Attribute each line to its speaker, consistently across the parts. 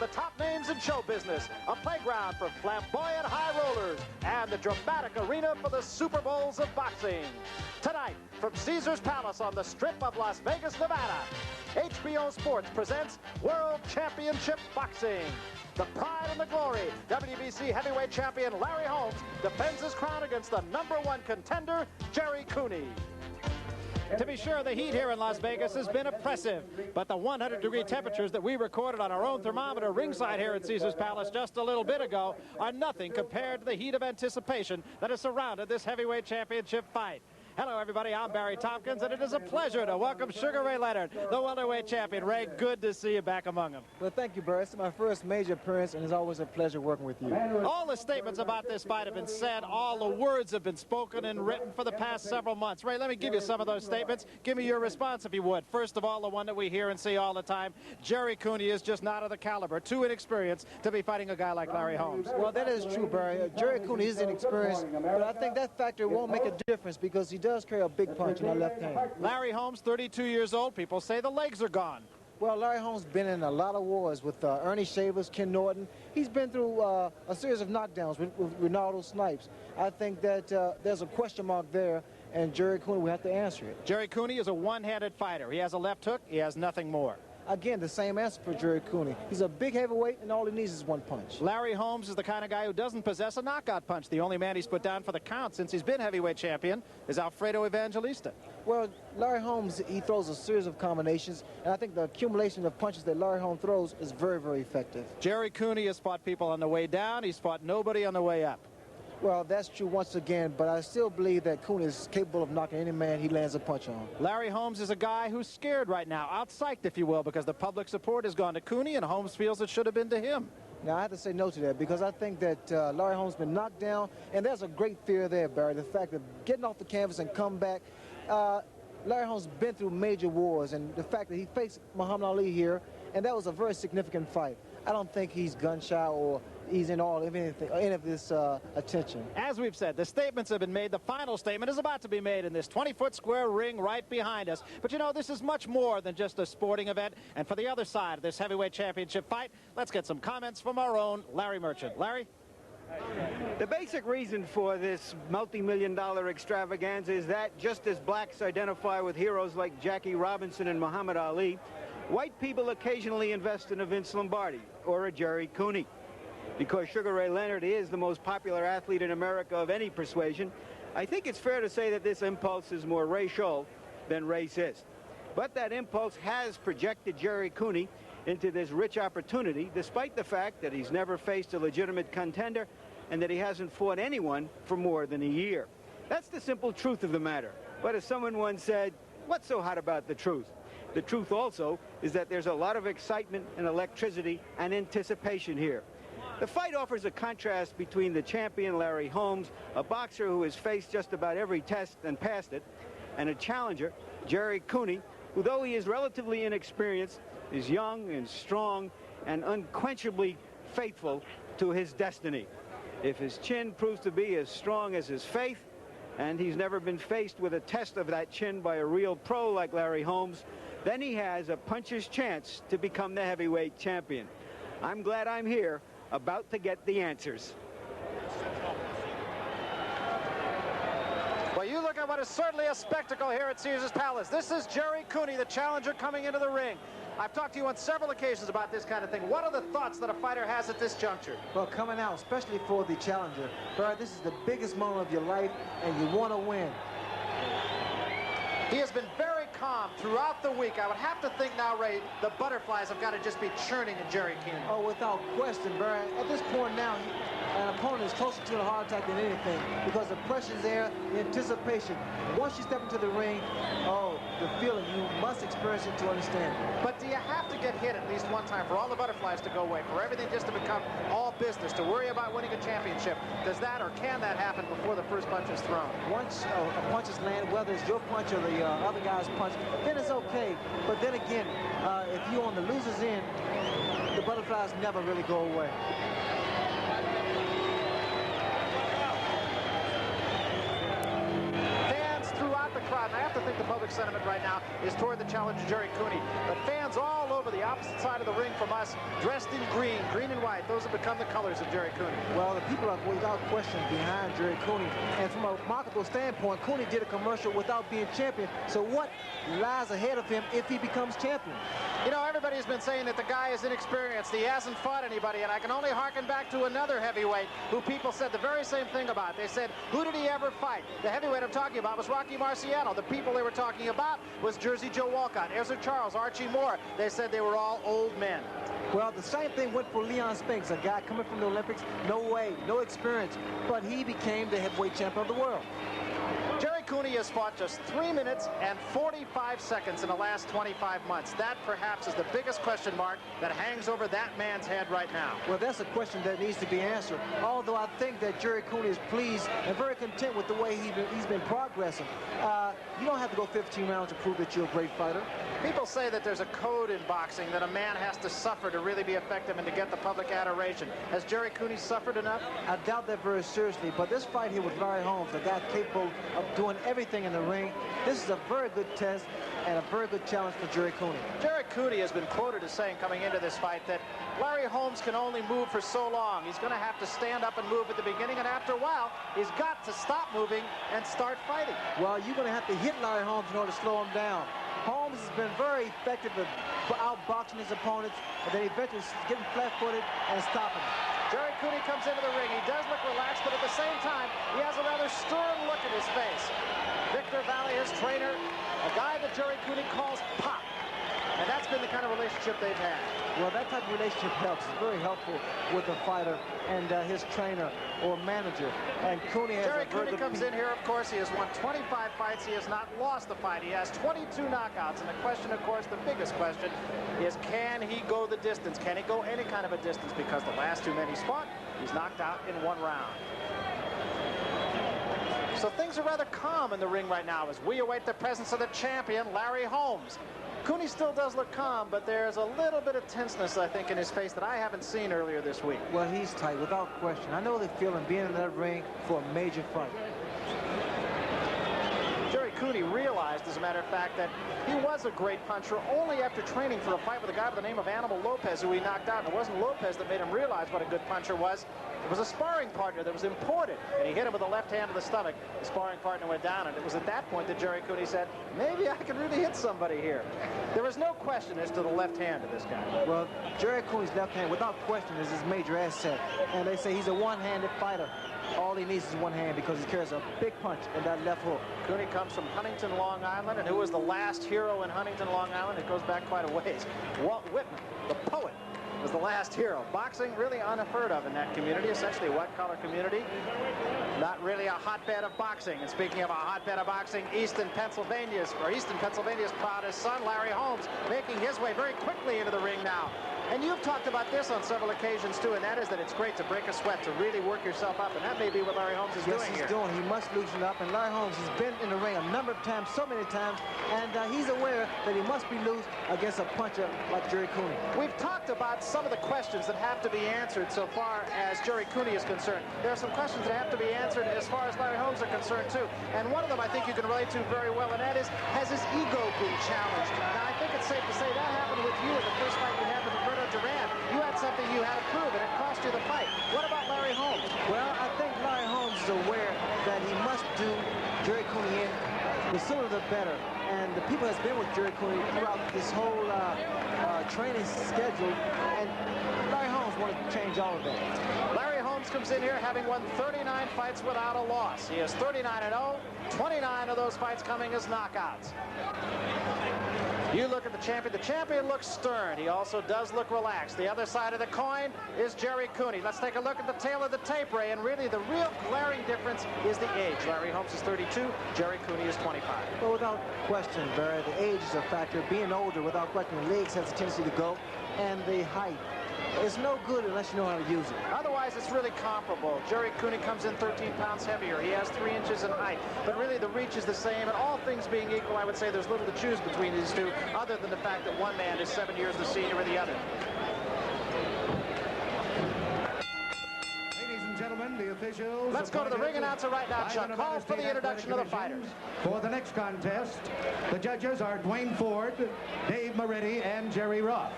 Speaker 1: the top names in show business, a playground for flamboyant high rollers, and the dramatic arena for the Super Bowls of boxing. Tonight, from Caesars Palace on the Strip of Las Vegas, Nevada, HBO Sports presents World Championship Boxing. The pride and the glory, WBC heavyweight champion Larry Holmes defends his crown against the #1 contender, Gerry Cooney. To be sure, the heat here in Las Vegas has been oppressive, but the 100-degree temperatures that we recorded on our own thermometer ringside here at Caesars Palace just a little bit ago are nothing compared to the heat of anticipation that has surrounded this heavyweight championship fight. Hello, everybody. I'm Barry Tompkins, and it is a pleasure to welcome Sugar Ray Leonard, the welterweight champion. Ray, good to see you back among them.
Speaker 2: Well, thank you, Barry. It's my first major appearance, and it's always a pleasure working with you.
Speaker 1: All the statements about this fight have been said. All the words have been spoken and written for the past several months. Ray, let me give you some of those statements. Give me your response, if you would. First of all, the one that we hear and see all the time, Gerry Cooney is just not of the caliber, too inexperienced to be fighting a guy like Larry Holmes.
Speaker 2: Well, that is true, Barry. Gerry Cooney is inexperienced, but I think that factor won't make a difference because he does carry a big punch in that left hand.
Speaker 1: Larry Holmes, 32 years old. People say the legs are gone.
Speaker 2: Well, Larry Holmes been in a lot of wars with Ernie Shavers, Ken Norton. He's been through a series of knockdowns with Ronaldo Snipes. I think that there's a question mark there, and Gerry Cooney will have to answer it.
Speaker 1: Gerry Cooney is a one-handed fighter. He has a left hook. He has nothing more.
Speaker 2: Again, the same answer for Gerry Cooney. He's a big heavyweight, and all he needs is one punch.
Speaker 1: Larry Holmes is the kind of guy who doesn't possess a knockout punch. The only man he's put down for the count since he's been heavyweight champion is Alfredo Evangelista.
Speaker 2: Well, Larry Holmes, he throws a series of combinations, and I think the accumulation of punches that Larry Holmes throws is very, very effective.
Speaker 1: Gerry Cooney has fought people on the way down. He's fought nobody on the way up.
Speaker 2: Well, that's true once again, but I still believe that Cooney is capable of knocking any man he lands a punch on.
Speaker 1: Larry Holmes is a guy who's scared right now, out-psyched, if you will, because the public support has gone to Cooney, and Holmes feels it should have been to him.
Speaker 2: Now, I have to say no to that because I think that Larry Holmes has been knocked down, and there's a great fear there, Barry, the fact of getting off the canvas and come back. Larry Holmes has been through major wars, and the fact that he faced Muhammad Ali here, and that was a very significant fight. I don't think he's gun-shy or he's in all of anything, any of this attention.
Speaker 1: As we've said, the statements have been made. The final statement is about to be made in this 20-foot square ring right behind us. But, you know, this is much more than just a sporting event. And for the other side of this heavyweight championship fight, let's get some comments from our own Larry Merchant. Larry?
Speaker 3: The basic reason for this multi-million-dollar extravaganza is that, just as blacks identify with heroes like Jackie Robinson and Muhammad Ali, white people occasionally invest in a Vince Lombardi or a Gerry Cooney. Because Sugar Ray Leonard is the most popular athlete in America of any persuasion, I think it's fair to say that this impulse is more racial than racist. But that impulse has projected Gerry Cooney into this rich opportunity, despite the fact that he's never faced a legitimate contender and that he hasn't fought anyone for more than a year. That's the simple truth of the matter. But as someone once said, what's so hot about the truth? The truth also is that there's a lot of excitement and electricity and anticipation here. The fight offers a contrast between the champion, Larry Holmes, a boxer who has faced just about every test and passed it, and a challenger, Gerry Cooney, who, though he is relatively inexperienced, is young and strong and unquenchably faithful to his destiny. If his chin proves to be as strong as his faith, and he's never been faced with a test of that chin by a real pro like Larry Holmes, then he has a puncher's chance to become the heavyweight champion. I'm glad I'm here, about to get the answers.
Speaker 1: Well, you look at what is certainly a spectacle here at Caesars Palace. This is Gerry Cooney, the challenger, coming into the ring. I've talked to you on several occasions about this kind of thing. What are the thoughts that a fighter has at this juncture?
Speaker 2: Well, coming out, especially for the challenger, Barry, this is the biggest moment of your life, and you want to win.
Speaker 1: He has been very calm throughout the week. I would have to think now, Ray, the butterflies have got to just be churning in Gerry Cooney.
Speaker 2: Oh, without question, Barry. At this point now, an opponent is closer to a heart attack than anything because the pressure's there, the anticipation. Once you step into the ring, oh, the feeling, you must experience it to understand it.
Speaker 1: But do you have to get hit at least one time for all the butterflies to go away, for everything just to become all business, to worry about winning a championship? Does that or can that happen before the first punch is thrown?
Speaker 2: Once a punch is landed, whether it's your punch or the other guy's punch, then it's okay. But then again, if you're on the loser's end, the butterflies never really go away.
Speaker 1: side, and I have to think the public sentiment right now is toward the challenger Gerry Cooney. But fans all over the opposite side of the ring from us, dressed in green and white, those have become the colors of Gerry Cooney.
Speaker 2: Well, the people are without question behind Gerry Cooney. And from a marketable standpoint, Cooney did a commercial without being champion. So what lies ahead of him if he becomes champion?
Speaker 1: You know, everybody's been saying that the guy is inexperienced. He hasn't fought anybody, and I can only harken back to another heavyweight who people said the very same thing about. They said, who did he ever fight? The heavyweight I'm talking about was Rocky Marciano. The people they were talking about was Jersey Joe Walcott, Ezra Charles, Archie Moore. They said they were all old men.
Speaker 2: Well, the same thing went for Leon Spinks, a guy coming from the Olympics, no way, no experience, but he became the heavyweight champion of the world.
Speaker 1: Gerry Cooney has fought just 3 minutes and 45 seconds in the last 25 months. That perhaps is the biggest question mark that hangs over that man's head right now.
Speaker 2: Well, that's a question that needs to be answered. Although I think that Gerry Cooney is pleased and very content with the way he's been progressing. You don't have to go 15 rounds to prove that you're a great fighter.
Speaker 1: People say that there's a code in boxing that a man has to suffer to really be effective and to get the public adoration. Has Gerry Cooney suffered enough?
Speaker 2: I doubt that very seriously, but this fight here with Larry Holmes, a guy capable of doing everything in the ring, this is a very good test and a very good challenge for Gerry Cooney.
Speaker 1: Gerry Cooney has been quoted as saying coming into this fight that Larry Holmes can only move for so long. He's going to have to stand up and move at the beginning, and after a while, he's got to stop moving and start fighting.
Speaker 2: Well, you're going to have to hit Larry Holmes in order to slow him down. Holmes has been very effective at outboxing his opponents, and then eventually getting flat-footed and stopping him.
Speaker 1: Gerry Cooney comes into the ring. He does look relaxed, but at the same time, he has a rather stern look at his face. Victor Valley, his trainer, a guy that Gerry Cooney calls Pop. And that's been the kind of relationship they've had.
Speaker 2: Well, that type of relationship helps. It's very helpful with the fighter and his trainer or manager. And Cooney has
Speaker 1: Gerry Cooney comes in here, of course. He has won 25 fights. He has not lost a fight. He has 22 knockouts. And the question, of course, the biggest question is, can he go the distance? Can he go any kind of a distance? Because the last two men he's fought, he's knocked out in one round. So things are rather calm in the ring right now as we await the presence of the champion, Larry Holmes. Cooney still does look calm, but there's a little bit of tenseness, I think, in his face that I haven't seen earlier this week.
Speaker 2: Well, he's tight, without question. I know the feeling being in that ring for a major fight.
Speaker 1: Gerry Cooney realized, as a matter of fact, that he was a great puncher only after training for a fight with a guy by the name of Animal Lopez, who he knocked out. And it wasn't Lopez that made him realize what a good puncher was. It was a sparring partner that was imported, and he hit him with the left hand to the stomach. The sparring partner went down, and it was at that point that Gerry Cooney said, maybe I can really hit somebody here. There was no question as to the left hand of this guy.
Speaker 2: Well, Gerry Cooney's left hand, without question, is his major asset. And they say he's a one-handed fighter. All he needs is one hand because he carries a big punch in that left hook.
Speaker 1: Cooney comes from Huntington, Long Island, and who was the last hero in Huntington, Long Island? It goes back quite a ways. Walt Whitman, the poet, was the last hero. Boxing really unheard of in that community, essentially a white-collar community. Not really a hotbed of boxing. And speaking of a hotbed of boxing, Easton, Pennsylvania's proudest son, Larry Holmes, making his way very quickly into the ring now. And you've talked about this on several occasions, too, and that is that it's great to break a sweat, to really work yourself up, and that may be what Larry Holmes is doing here.
Speaker 2: Yes, he's doing. He must loosen up, and Larry Holmes has been in the ring a number of times, so many times, and he's aware that he must be loose against a puncher like Gerry Cooney.
Speaker 1: We've talked about some of the questions that have to be answered so far as Gerry Cooney is concerned. There are some questions that have to be answered as far as Larry Holmes are concerned, too. And one of them I think you can relate to very well, and that is, has his ego been challenged? Now, I think it's safe to say that happened with you in the first fight you had with Roberto Duran. You had something you had to prove, and it cost you the fight. What about Larry Holmes?
Speaker 2: Well, I think Larry Holmes is aware that he must do Gerry Cooney in. The sooner the better. And the people that's been with Gerry Cooney throughout this whole training schedule, and Larry Holmes wanted to change all of that.
Speaker 1: Larry Holmes comes in here having won 39 fights without a loss. He is 39-0, 29 of those fights coming as knockouts. You look at the champion looks stern. He also does look relaxed. The other side of the coin is Gerry Cooney. Let's take a look at the tail of the tape, Ray, and really the real glaring difference is the age. Larry Holmes is 32, Gerry Cooney is 25.
Speaker 2: Well, without question, Barry, the age is a factor. Being older, without question, the legs has a tendency to go, and the height. It's no good unless you know how to use it.
Speaker 1: Otherwise, it's really comparable. Gerry Cooney comes in 13 pounds heavier. He has 3 inches in height. But really, the reach is the same. And all things being equal, I would say there's little to choose between these two, other than the fact that one man is 7 years the senior of the other.
Speaker 4: Ladies and gentlemen, the officials.
Speaker 1: Let's go to the ring announcer right now, Chuck. Call for the introduction of the fighters.
Speaker 4: For the next contest, the judges are Dwayne Ford, Dave Moretti, and Jerry Roth.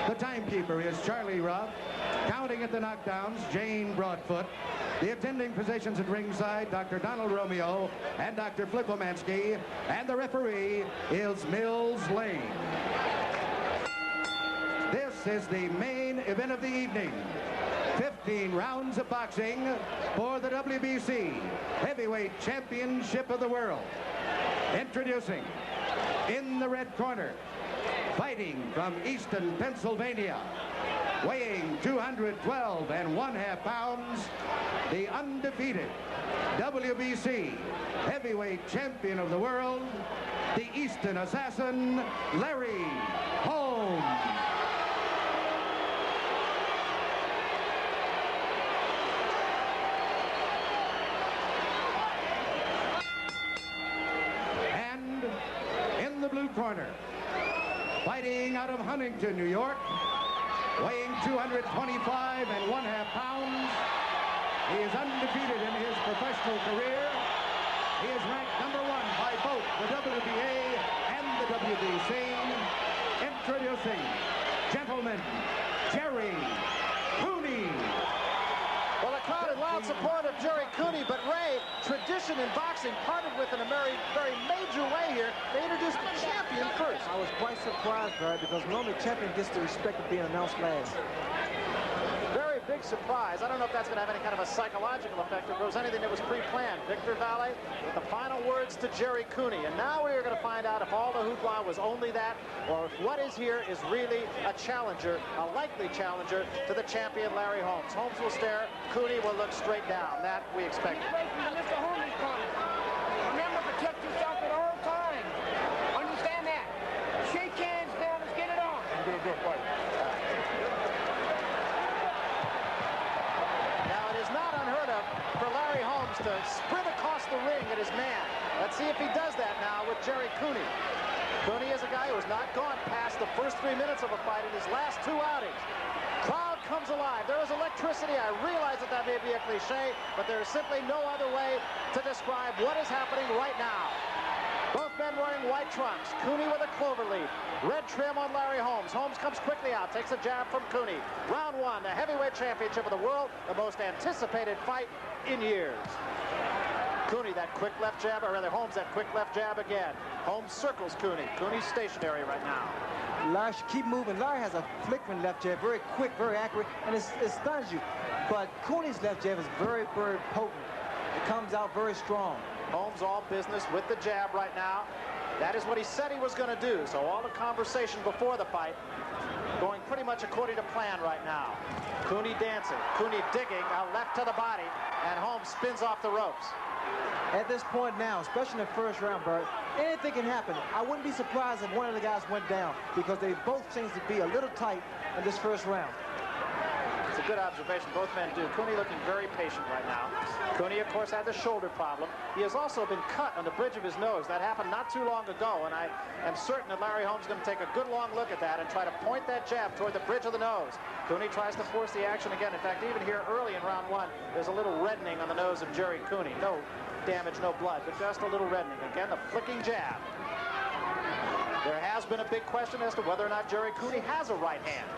Speaker 4: The timekeeper is Charlie Roth. Counting at the knockdowns, Jane Broadfoot. The attending physicians at ringside, Dr. Donald Romeo and Dr. Flip Omansky. And the referee is Mills Lane. This is the main event of the evening. 15 rounds of boxing for the WBC Heavyweight Championship of the World. Introducing, in the red corner, fighting from Easton, Pennsylvania, weighing 212 1/2 pounds, the undefeated WBC Heavyweight Champion of the World, the Easton Assassin, Larry Holmes. Blue corner, fighting out of Huntington, New York, weighing 225 1/2 pounds. He is undefeated in his professional career. He is ranked #1 by both the WBA and the WBC. Introducing, gentlemen, Gerry Cooney.
Speaker 1: Well, the crowd in loud support of Gerry Cooney, but Ray, tradition in boxing parted with in a very major way here. They introduced the champion first.
Speaker 2: I was quite surprised, Barry, because normally the champion gets the respect of being announced last.
Speaker 1: Very big surprise. I don't know if that's going to have any kind of a psychological effect or if it was anything that was pre-planned. Victor Valle with the final words to Gerry Cooney. And now we are going to find out if all the hoopla was only that, or if what is here is really a challenger, a likely challenger to the champion Larry Holmes. Holmes will stare. Cooney will look straight down. That we expect.
Speaker 5: Mr. Holmes' corner. Remember, protect yourself at all times. Understand that. Shake hands now. Let's get it on.
Speaker 1: Good fight. Now, it is not unheard of for Larry Holmes to sprint across the ring at his man. Let's see if he does that now with Gerry Cooney. Cooney is a guy who has not gone past the first 3 minutes of a fight in his last 2 outings. Crowd comes alive. There is electricity. I realize that may be a cliche, but there is simply no other way to describe what is happening right now. Both men wearing white trunks. Cooney with a clover leaf. Red trim on Larry Holmes. Holmes comes quickly out, takes a jab from Cooney. Round 1, the heavyweight championship of the world, the most anticipated fight in years. Cooney, that quick left jab, or rather Holmes, that quick left jab again. Holmes circles Cooney. Cooney's stationary right now.
Speaker 2: Larry should keep moving. Larry has a flickering left jab, very quick, very accurate, and it stuns you. But Cooney's left jab is very potent. It comes out very strong.
Speaker 1: Holmes all business with the jab right now. That is what he said he was going to do. So all the conversation before the fight going pretty much according to plan right now. Cooney dancing. Cooney digging a left to the body, and Holmes spins off the ropes.
Speaker 2: At this point now, especially in the first round, Bert, anything can happen. I wouldn't be surprised if one of the guys went down because they both seem to be a little tight in this first round.
Speaker 1: It's a good observation. Both men do. Cooney looking very patient right now. Cooney, of course, had the shoulder problem. He has also been cut on the bridge of his nose. That happened not too long ago, and I am certain that Larry Holmes is going to take a good long look at that and try to point that jab toward the bridge of the nose. Cooney tries to force the action again. In fact, even here early in round 1, there's a little reddening on the nose of Gerry Cooney. No damage, no blood, but just a little reddening. Again, the flicking jab. There has been a big question as to whether or not Gerry Cooney has a right hand.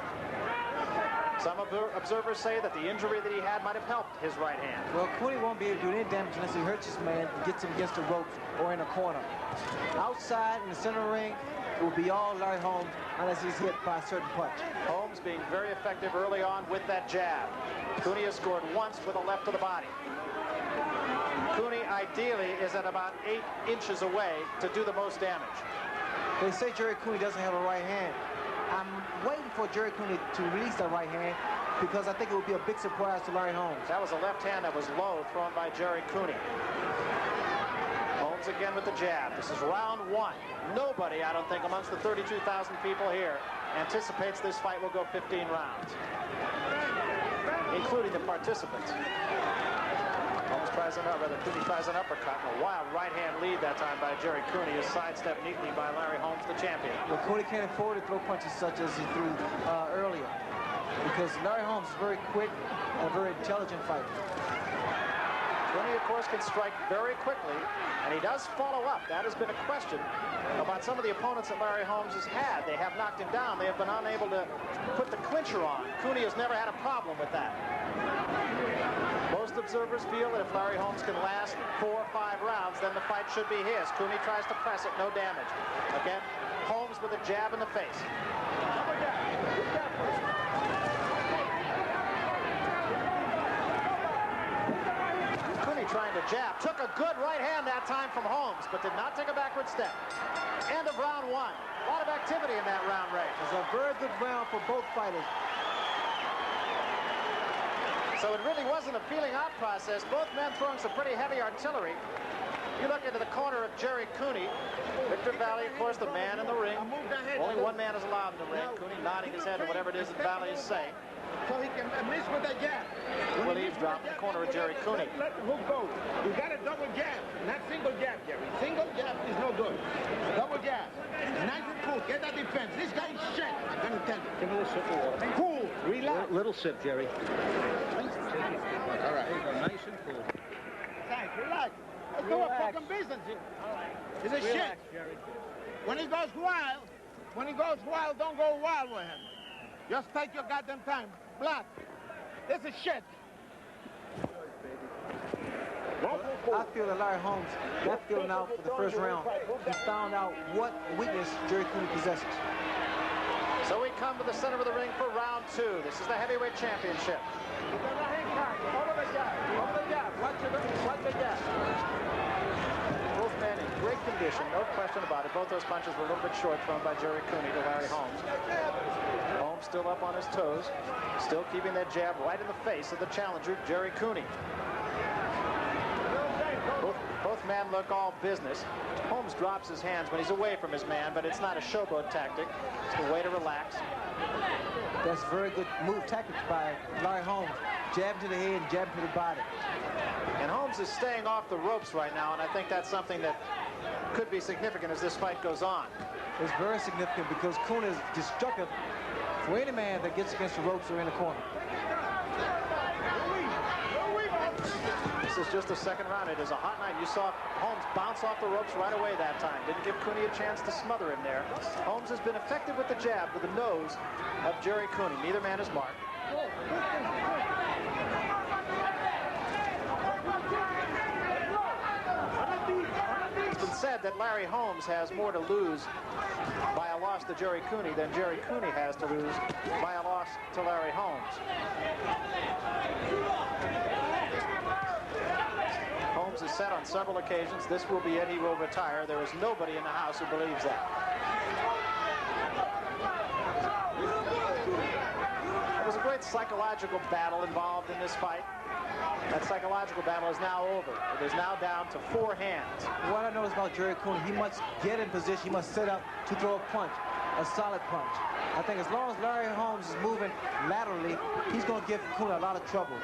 Speaker 1: Some observers say that the injury that he had might have helped his right hand.
Speaker 2: Well, Cooney won't be able to do any damage unless he hurts his man and gets him against the ropes or in a corner. Outside in the center ring, it will be all Larry Holmes unless he's hit by a certain punch.
Speaker 1: Holmes being very effective early on with that jab. Cooney has scored once with a left to the body. Cooney ideally is at about 8 inches away to do the most damage.
Speaker 2: They say Gerry Cooney doesn't have a right hand. I'm waiting for Gerry Cooney to release that right hand because I think it would be a big surprise to Larry Holmes.
Speaker 1: That was a left hand that was low, thrown by Gerry Cooney. Holmes again with the jab. This is round 1. Nobody, I don't think, amongst the 32,000 people here anticipates this fight will go 15 rounds, including the participants. Holmes tries Cooney tries an uppercut. A wild right-hand lead that time by Gerry Cooney is sidestepped neatly by Larry Holmes, the champion.
Speaker 2: Well, Cooney can't afford to throw punches such as he threw earlier. because Larry Holmes is very quick and a very intelligent fighter.
Speaker 1: Cooney, of course, can strike very quickly, and he does follow up. That has been a question about some of the opponents that Larry Holmes has had. They have knocked him down. They have been unable to put the clincher on. Cooney has never had a problem with that. Most observers feel that if Larry Holmes can last 4 or 5 rounds, then the fight should be his. Cooney tries to press it, no damage. Again, Holmes with a jab in the face. Cooney trying to jab. Took a good right hand that time from Holmes, but did not take a backward step. End of round 1. A lot of activity in that round, Ray.
Speaker 2: It's a very good round for both fighters.
Speaker 1: So it really wasn't a feeling out process. Both men throwing some pretty heavy artillery. You look into the corner of Gerry Cooney. Victor Valley, of course, the man in the ring. Only one man is allowed in the ring. Cooney nodding his head to whatever it is that Valley is saying.
Speaker 5: So he can miss with that jab.
Speaker 1: Will eavesdrop in the corner of Gerry Cooney.
Speaker 5: Let the hook go. You got a double jab, not single jab, Jerry. Single jab is no good. Double jab. Nice and cool. Get that defense. This guy is shit. I'm going to tell you.
Speaker 6: Give a little sip of water.
Speaker 5: Cool. Relax.
Speaker 6: Little sip, Jerry.
Speaker 5: All right.
Speaker 6: There you go, nice and cool.
Speaker 5: Thanks. Relax. Let's do a fucking business here. All right. This is shit.
Speaker 6: Jerry.
Speaker 5: When he goes wild, don't go wild with him. Just take your goddamn time. Black. This is shit.
Speaker 2: I feel that Larry Holmes got feeling out for the first round. He found out what weakness Gerry Cooney possesses.
Speaker 1: So we come to the center of the ring for round 2. This is the heavyweight championship.
Speaker 5: Over the jab. Watch the jab.
Speaker 1: Both men in great condition, no question about it. Both those punches were a little bit short, thrown by Gerry Cooney to Larry Holmes. Holmes still up on his toes, still keeping that jab right in the face of the challenger, Gerry Cooney. Both men look all business. Holmes drops his hands when he's away from his man, but it's not a showboat tactic. It's a way to relax.
Speaker 2: That's a very good move tactics by Larry Holmes. Jab to the head, jab to the body.
Speaker 1: And Holmes is staying off the ropes right now, and I think that's something that could be significant as this fight goes on.
Speaker 2: It's very significant because Cooney is destructive for any man that gets against the ropes or in the corner.
Speaker 1: This is just the second round. It is a hot night. You saw Holmes bounce off the ropes right away that time. Didn't give Cooney a chance to smother him there. Holmes has been effective with the jab to the nose of Gerry Cooney. Neither man is marked. It's been said that Larry Holmes has more to lose by a loss to Gerry Cooney than Gerry Cooney has to lose by a loss to Larry Holmes. Holmes has said on several occasions, this will be it, he will retire. There is nobody in the house who believes that. There was a great psychological battle involved in this fight. That psychological battle is now over. It is now down to 4 hands.
Speaker 2: What I noticed about Gerry Cooney, he must get in position, he must set up to throw a punch, a solid punch. I think as long as Larry Holmes is moving laterally, he's going to give Cooney a lot of trouble,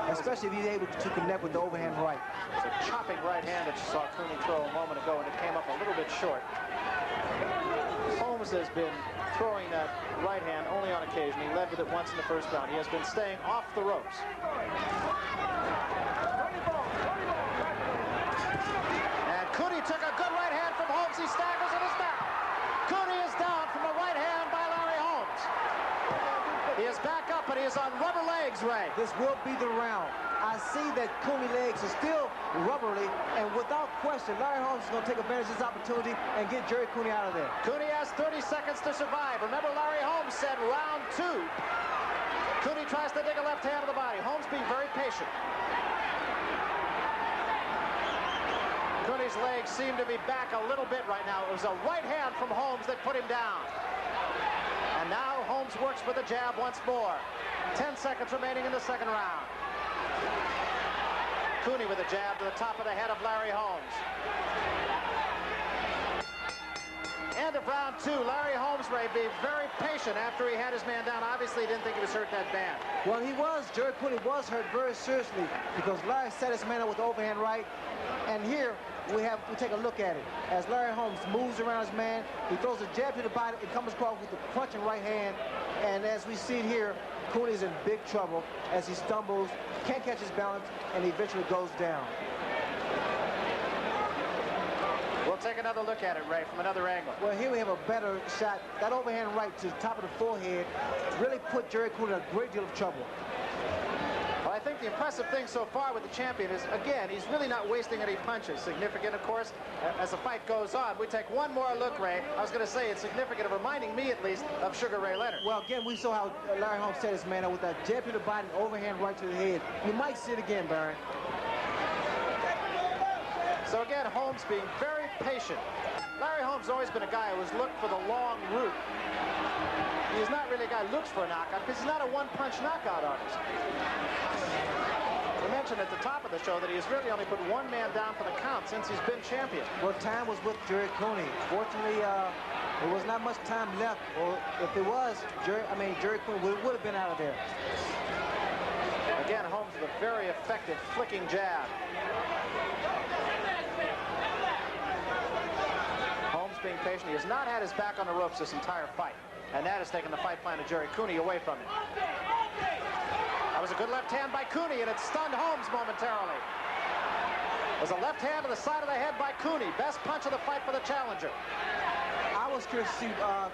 Speaker 2: especially if he's able to connect with the overhand right.
Speaker 1: It's a chopping right hand that you saw Cooney throw a moment ago, and it came up a little bit short. Holmes has been throwing that right hand only on occasion. He led with it once in the first round. He has been staying off the ropes. And Cooney took a good right hand from Holmes. He staggers and is down. Cooney is down from a right hand by Larry Holmes. He is back up, but he is on rubber legs, Ray.
Speaker 2: This will be the round. I see that Cooney legs are still rubbery, and without question, Larry Holmes is going to take advantage of this opportunity and get Gerry Cooney out of there.
Speaker 1: Cooney has 30 seconds to survive. Remember, Larry Holmes said round 2. Cooney tries to dig a left hand to the body. Holmes being very patient. Cooney's legs seem to be back a little bit right now. It was a right hand from Holmes that put him down. And now Holmes works with a jab once more. 10 seconds remaining in the second round. Cooney with a jab to the top of the head of Larry Holmes. End of of round two. Larry Holmes, Ray, being very patient after he had his man down. Obviously, he didn't think he was hurt that bad.
Speaker 2: Well, he was. Gerry Cooney was hurt very seriously because Larry set his man up with the overhand right. And here we take a look at it. As Larry Holmes moves around his man, he throws a jab to the body and comes across with a punching right hand. And as we see it here, Cooney's in big trouble as he stumbles, can't catch his balance, and eventually goes down.
Speaker 1: We'll take another look at it, Ray, from another angle.
Speaker 2: Well, here we have a better shot. That overhand right to the top of the forehead really put Gerry Cooney in a great deal of trouble.
Speaker 1: Well, I think the impressive thing so far with the champion is, again, he's really not wasting any punches. Significant, of course, as the fight goes on. We take one more look, Ray. I was going to say it's significant of reminding me, at least, of Sugar Ray Leonard.
Speaker 2: Well, again, we saw how Larry Holmes set his man up with that jab to the body and overhand right to the head. You might see it again, Baron.
Speaker 1: So again, Holmes being very patient. Larry Holmes has always been a guy who has looked for the long route. He's not really a guy who looks for a knockout because he's not a one-punch knockout artist. We mentioned at the top of the show that he has really only put one man down for the count since he's been champion.
Speaker 2: Well, time was with Gerry Cooney. Fortunately, there was not much time left. Or if there was, Gerry Cooney would have been out of there.
Speaker 1: Again, Holmes with a very effective flicking jab. Holmes being patient. He has not had his back on the ropes this entire fight. And that has taken the fight plan of Gerry Cooney away from him. That was a good left hand by Cooney, and it stunned Holmes momentarily. It was a left hand to the side of the head by Cooney. Best punch of the fight for the challenger.
Speaker 2: I was curious to see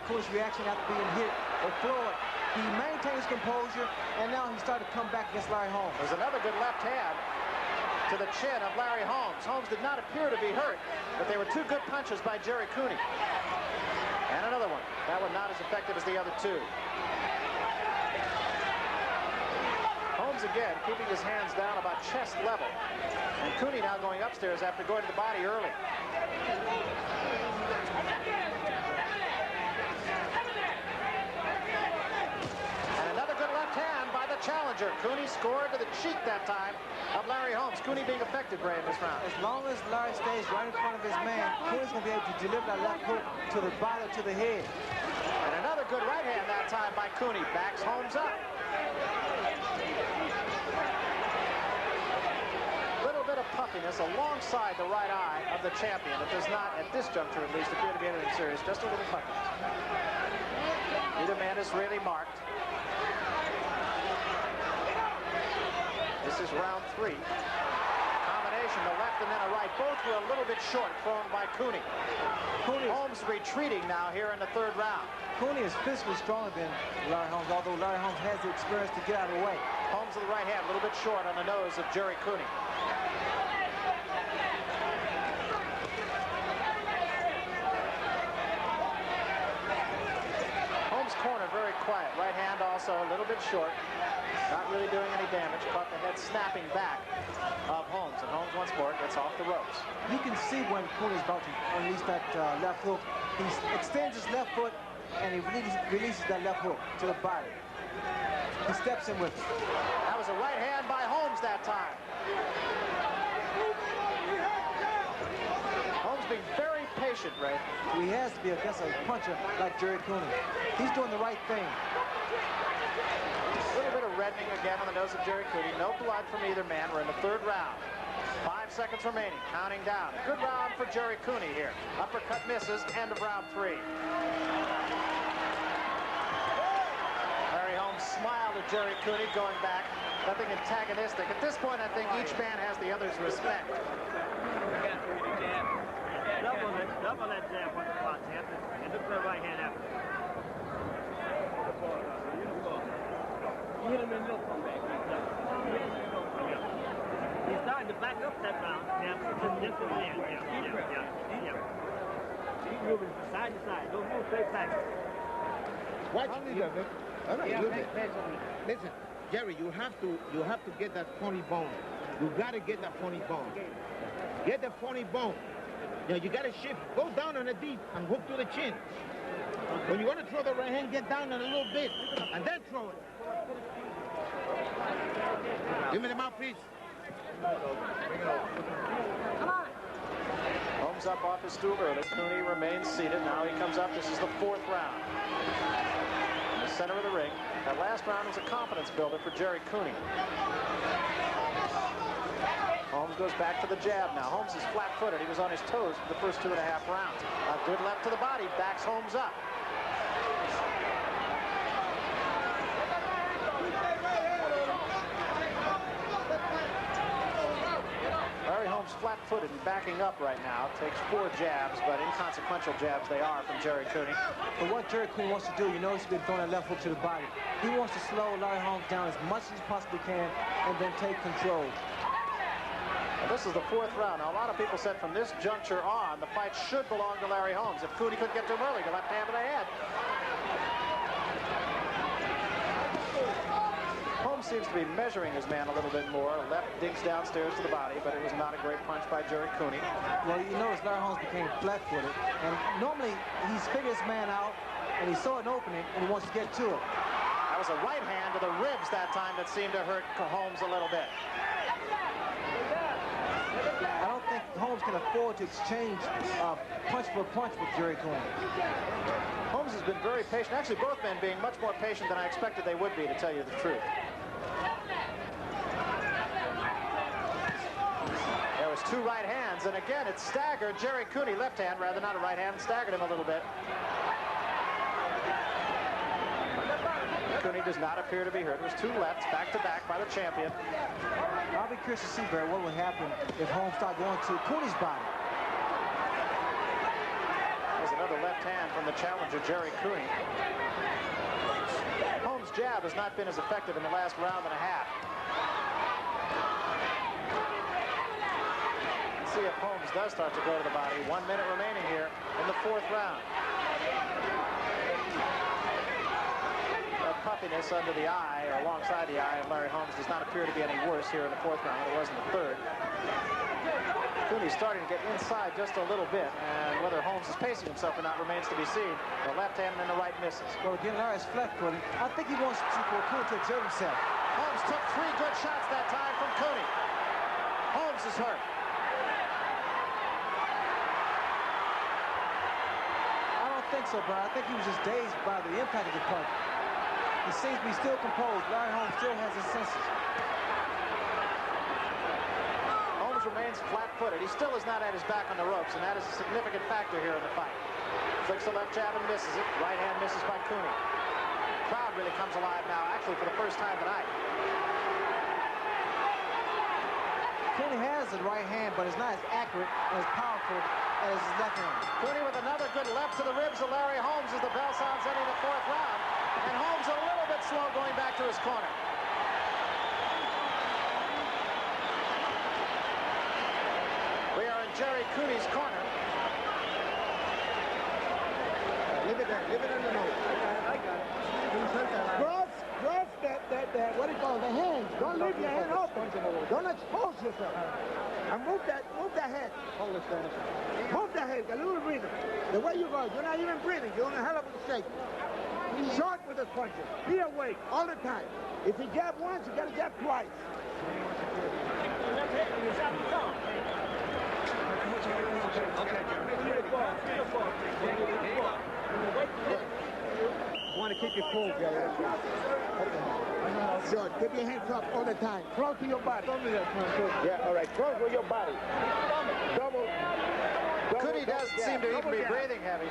Speaker 2: Cooney's reaction after being hit or floored. He maintained his composure, and now he started to come back against Larry Holmes.
Speaker 1: There's another good left hand to the chin of Larry Holmes. Holmes did not appear to be hurt, but they were two good punches by Gerry Cooney. And another one. That one not as effective as the other two. Holmes again keeping his hands down about chest level. And Cooney now going upstairs after going to the body early. And another good left hand by the challenger. Cooney scored to the cheek that time of Larry Holmes. Cooney being effective, Ray, in this round.
Speaker 2: As long as Larry stays right in front of his man, Cooney's going to be able to deliver that left hook to the body, to the head.
Speaker 1: And another good right hand that time by Cooney. Backs Holmes up. Little bit of puffiness alongside the right eye of the champion. It does not, at this juncture at least, appear to be anything serious. Just a little puffiness. Neither man is really marked. This is round three. Combination, the left and then a right. Both were a little bit short, thrown by Cooney. Holmes retreating now here in the third round.
Speaker 2: Cooney is physically stronger than Larry Holmes, although Larry Holmes has the experience to get out of the way.
Speaker 1: Holmes with the right hand, a little bit short on the nose of Gerry Cooney. Holmes' corner very quiet. Right hand also a little bit short. Not really doing any damage. Caught the head snapping back of Holmes. And Holmes once more gets off the ropes.
Speaker 2: You can see when Cooney's about to unleash that left hook. He extends his left foot and he releases that left hook to the body. He steps in with it.
Speaker 1: That was a right hand by Holmes that time. Holmes being very patient, Ray.
Speaker 2: He has to be against a puncher like Gerry Cooney. He's doing the right thing.
Speaker 1: A little bit of reddening again on the nose of Gerry Cooney. No blood from either man. We're in the third round. 5 seconds remaining. Counting down. A good round for Gerry Cooney here. Uppercut misses. End of round three. Larry Holmes smiled at Gerry Cooney going back. Nothing antagonistic. At this point, I think each man has the other's respect.
Speaker 7: Double that jab on the spot, and look for the right hand after. You hit him in the middle, come back. He's starting to back up that round. Just a man. Yeah. He's moving from side to side. Don't move straight back.
Speaker 5: Watch. All right, listen, Gerry, you have to get that funny bone. You got to get that funny bone. Get the funny bone. You got to shift. Go down on the deep and hook to the chin. When you want to throw the right hand, get down on a little bit and then throw it. Give me the mouthpiece.
Speaker 1: Holmes Holmes up off his stool early. Cooney remains seated. Now he comes up. This is the 4th round. In the center of the ring. That last round was a confidence builder for Gerry Cooney. Holmes goes back to the jab now. Holmes is flat-footed. He was on his toes for the first 2.5 rounds. A good left to the body. Backs Holmes up. Larry Holmes flat-footed and backing up right now. Takes 4 jabs, but inconsequential jabs they are from Gerry Cooney.
Speaker 2: But what Gerry Cooney wants to do, you notice he's been throwing that left hook to the body. He wants to slow Larry Holmes down as much as he possibly can and then take control.
Speaker 1: Well, this is the 4th round. Now, a lot of people said from this juncture on, the fight should belong to Larry Holmes. If Cooney couldn't get to him early, the left hand to the head. Holmes seems to be measuring his man a little bit more. Left digs downstairs to the body, but it was not a great punch by Gerry Cooney.
Speaker 2: Well, you notice Larry Holmes became flat-footed, and normally he's figured his man out, and he saw an opening, and he wants to get to it.
Speaker 1: That was a right hand to the ribs that time that seemed to hurt Holmes a little bit.
Speaker 2: I don't think Holmes can afford to exchange punch for punch with Gerry Cooney.
Speaker 1: Holmes has been very patient. Actually, both men being much more patient than I expected they would be, to tell you the truth. There was 2 right hands, and again, it staggered Gerry Cooney. Left hand, rather not a right hand, staggered him a little bit. Cooney does not appear to be hurt. It was 2 lefts, back-to-back by the champion.
Speaker 2: I'll be curious to see, Barry, what would happen if Holmes started going to Cooney's body.
Speaker 1: There's another left hand from the challenger, Gerry Cooney. Holmes' jab has not been as effective in the last round and a half. Let's see if Holmes does start to go to the body. 1 minute remaining here in the 4th round. That puffiness under the eye, or alongside the eye of Larry Holmes, does not appear to be any worse here in the 4th round than it was in the 3rd. Cooney's starting to get inside just a little bit, and whether Holmes is pacing himself or not remains to be seen. The left hand and then the right misses.
Speaker 2: Well, again, Larry's flat-footed. I think he wants for Cooney to exert himself.
Speaker 1: Holmes took 3 good shots that time from Cooney. Holmes is hurt.
Speaker 2: I don't think so, Brian. I think he was just dazed by the impact of the punch. He seems to be still composed. Larry Holmes still has his senses.
Speaker 1: Holmes remains flat-footed. He still is not at his back on the ropes, and that is a significant factor here in the fight. Flicks the left jab and misses it. Right hand misses by Cooney. Crowd really comes alive now, actually for the first time tonight.
Speaker 2: Cooney has the right hand, but it's not as accurate and as powerful as his left hand.
Speaker 1: Cooney with another good left to the ribs of Larry Holmes as the bell sounds ending the 4th round. And Holmes a little bit slow going back to his corner. We are in Gerry Cooney's corner.
Speaker 5: Leave it there. Leave it in the nose.
Speaker 7: I got it.
Speaker 8: Cross that, what do you call it, the hands. Don't leave your hand open. Don't expose yourself. And move that head. Move that head, a little breathing. The way you go, you're not even breathing. You're in a hell of a shape. Short with his punches. Be awake all the time. If you jab once, you got to jab twice.
Speaker 5: You want to keep your cool, Gerry.
Speaker 8: Sure, keep your hands up all the time. Close to your body.
Speaker 5: Yeah, all right. Close with your body. Double.
Speaker 1: Cooney doesn't seem to even be breathing heavy.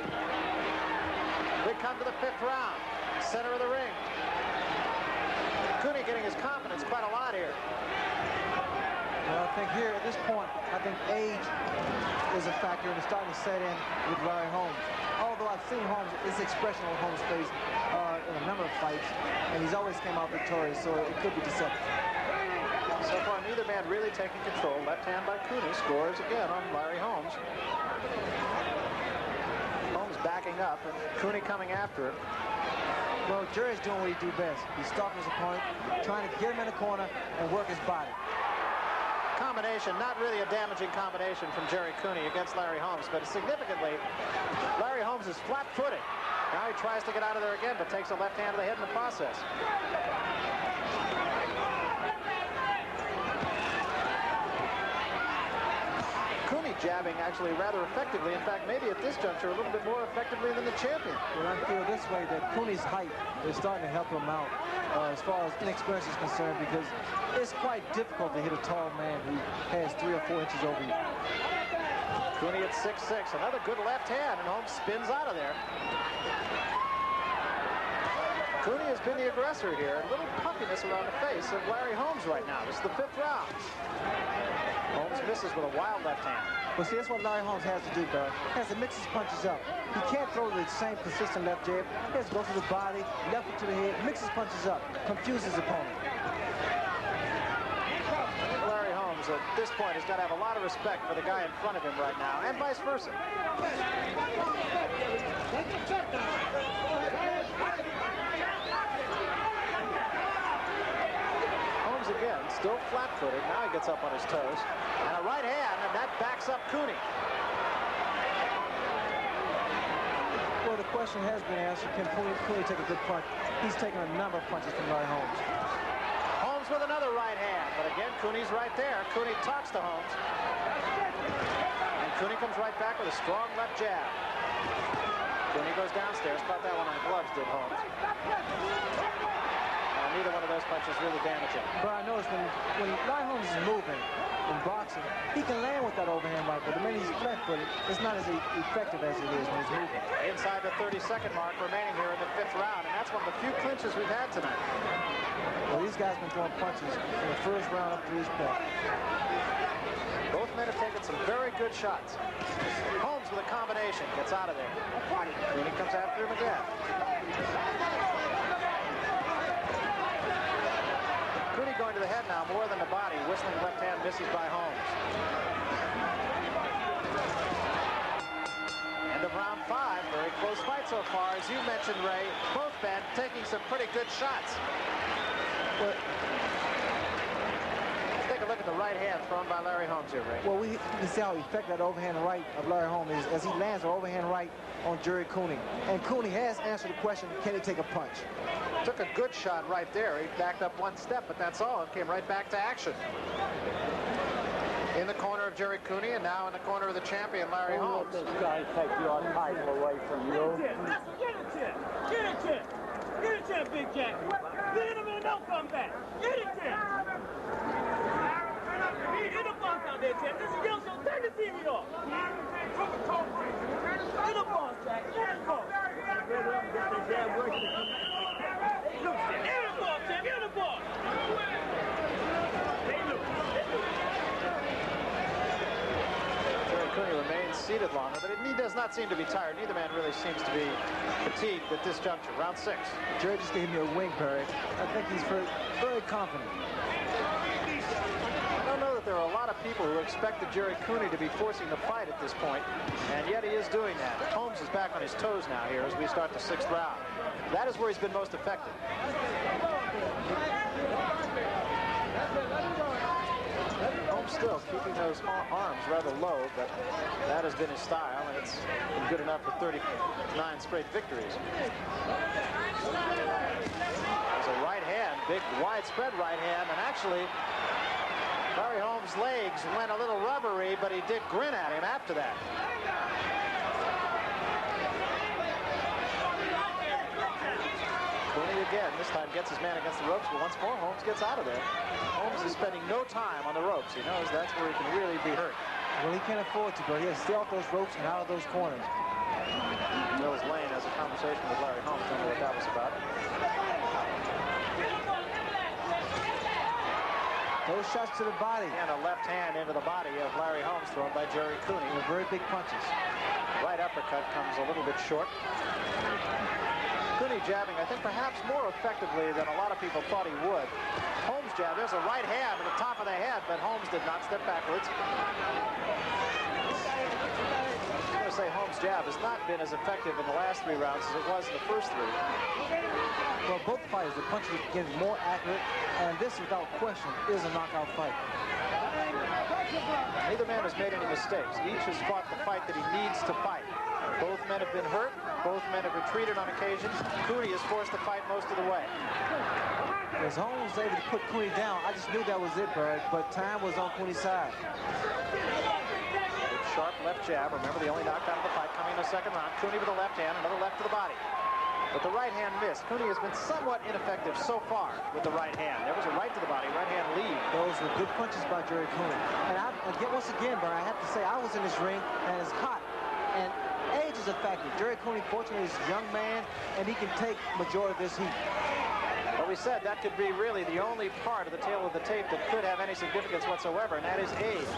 Speaker 1: We come to the 5th round. Center of the ring. Cooney getting his confidence quite a lot here.
Speaker 2: Well, I think here at this point, I think age is a factor and it's starting to set in with Larry Holmes. Although I've seen Holmes, his expression on Holmes' face in a number of fights, and he's always came out victorious, so it could be deceptive.
Speaker 1: So far, neither man really taking control. Left hand by Cooney scores again on Larry Holmes. Holmes backing up, and Cooney coming after him.
Speaker 2: Well, Gerry's doing what he do best. He's stalking his opponent, trying to get him in the corner and work his body.
Speaker 1: Combination, not really a damaging combination from Gerry Cooney against Larry Holmes, but significantly, Larry Holmes is flat-footed. Now he tries to get out of there again, but takes a left hand to the head in the process. Cooney jabbing actually rather effectively. In fact, maybe at this juncture a little bit more effectively than the champion.
Speaker 2: Well, I feel this way that Cooney's height is starting to help him out as far as inexperience is concerned, because it's quite difficult to hit a tall man who has 3 or 4 inches over you.
Speaker 1: Cooney at 6'6", another good left hand, and Holmes spins out of there. Cooney has been the aggressor here. A little puffiness around the face of Larry Holmes right now. This is the 5th round. Holmes misses with a wild left hand.
Speaker 2: Well, see, that's what Larry Holmes has to do, Barry. He has to mix his punches up. He can't throw the same consistent left jab. He has to go to the body, left to the head, mix his punches up, confuse his opponent.
Speaker 1: Larry Holmes, at this point, has got to have a lot of respect for the guy in front of him right now, and vice versa. Again, still flat-footed. Now he gets up on his toes. And a right hand, and that backs up Cooney.
Speaker 2: Well, the question has been answered. Can Cooney take a good punch? He's taken a number of punches from Larry Holmes.
Speaker 1: Holmes with another right hand. But again, Cooney's right there. Cooney talks to Holmes. And Cooney comes right back with a strong left jab. Cooney goes downstairs. Caught that one on the gloves, did Holmes. Neither one of those punches really damaging.
Speaker 2: But I noticed when Larry Holmes is moving in boxing, he can land with that overhand right, but the minute he's flat-footed, it's not as effective as it is when he's moving.
Speaker 1: Inside the 30-second mark remaining here in the 5th round, and that's one of the few clinches we've had tonight.
Speaker 2: Well, these guys have been throwing punches in the first round up to this point.
Speaker 1: Both men have taken some very good shots. Holmes with a combination, gets out of there. Cooney comes after him again. Cooney going to the head now more than the body. Whistling left hand misses by Holmes. End of round 5. Very close fight so far. As you mentioned, Ray, both men taking some pretty good shots. Well, let's take a look at the right hand thrown by Larry Holmes here, Ray.
Speaker 2: Well, we can see how effective that overhand right of Larry Holmes is as he lands the overhand right on Gerry Cooney. And Cooney has answered the question, can he take a punch?
Speaker 1: Took a good shot right there. He backed up one step, but that's all. It came right back to action. In the corner of Gerry Cooney, and now in the corner of the champion, Larry Holmes.
Speaker 7: This guy take your title away from you. Get a chip. Get a chip. Get a chip, Big Jack. Get him and don't come back. Get a chip. Get the boss out there, Chip. This is your show. Turn the TV off. Get the boss, Jack. Get the boss.
Speaker 1: Gerry Cooney remains seated longer, but he does not seem to be tired. Neither man really seems to be fatigued at this juncture. Round 6.
Speaker 2: Gerry just gave me a wink, Barry. I think he's very confident.
Speaker 1: I don't know that there are a lot of people who expected Gerry Cooney to be forcing the fight at this point, and yet he is doing that. Holmes is back on his toes now here as we start the 6th round. That is where he's been most effective. Holmes still keeping those arms rather low, but that has been his style, and it's been good enough for 39 straight victories. There's a right hand, big widespread right hand, and actually Larry Holmes' legs went a little rubbery, but he did grin at him after that. Cooney again, this time gets his man against the ropes, but once more Holmes gets out of there. Holmes is spending no time on the ropes. He knows that's where he can really be hurt.
Speaker 2: Well, he can't afford to, but he has to stay off those ropes and out of those corners.
Speaker 1: Mills Lane has a conversation with Larry Holmes. Don't know what that was about.
Speaker 2: Those shots to the body.
Speaker 1: And a left hand into the body of Larry Holmes thrown by Gerry Cooney.
Speaker 2: They're very big punches.
Speaker 1: Right uppercut comes a little bit short. Cooney jabbing, I think, perhaps more effectively than a lot of people thought he would. Holmes jab, there's a right hand to the top of the head, but Holmes did not step backwards. I'm going to say Holmes' jab has not been as effective in the last 3 rounds as it was in the first 3.
Speaker 2: Well, both fighters, the punches are getting more accurate, and this, without question, is a knockout fight.
Speaker 1: Neither man has made any mistakes. Each has fought the fight that he needs to fight. Both men have been hurt. Both men have retreated on occasion. Cooney is forced to fight most of the way.
Speaker 2: As Holmes was able to put Cooney down, I just knew that was it, Bird, but time was on Cooney's side.
Speaker 1: Good sharp left jab. Remember, the only knockout of the fight coming in the second round. Cooney with the left hand, another left to the body. But the right hand missed. Cooney has been somewhat ineffective so far with the right hand. There was a right to the body, right hand lead.
Speaker 2: Those were good punches by Gerry Cooney. And once again, Barry, I have to say, I was in this ring, and it's hot. And age is a factor. Gerry Cooney, fortunately, is a young man, and he can take majority of this heat.
Speaker 1: But we said that could be really the only part of the tail of the tape that could have any significance whatsoever, and that is age.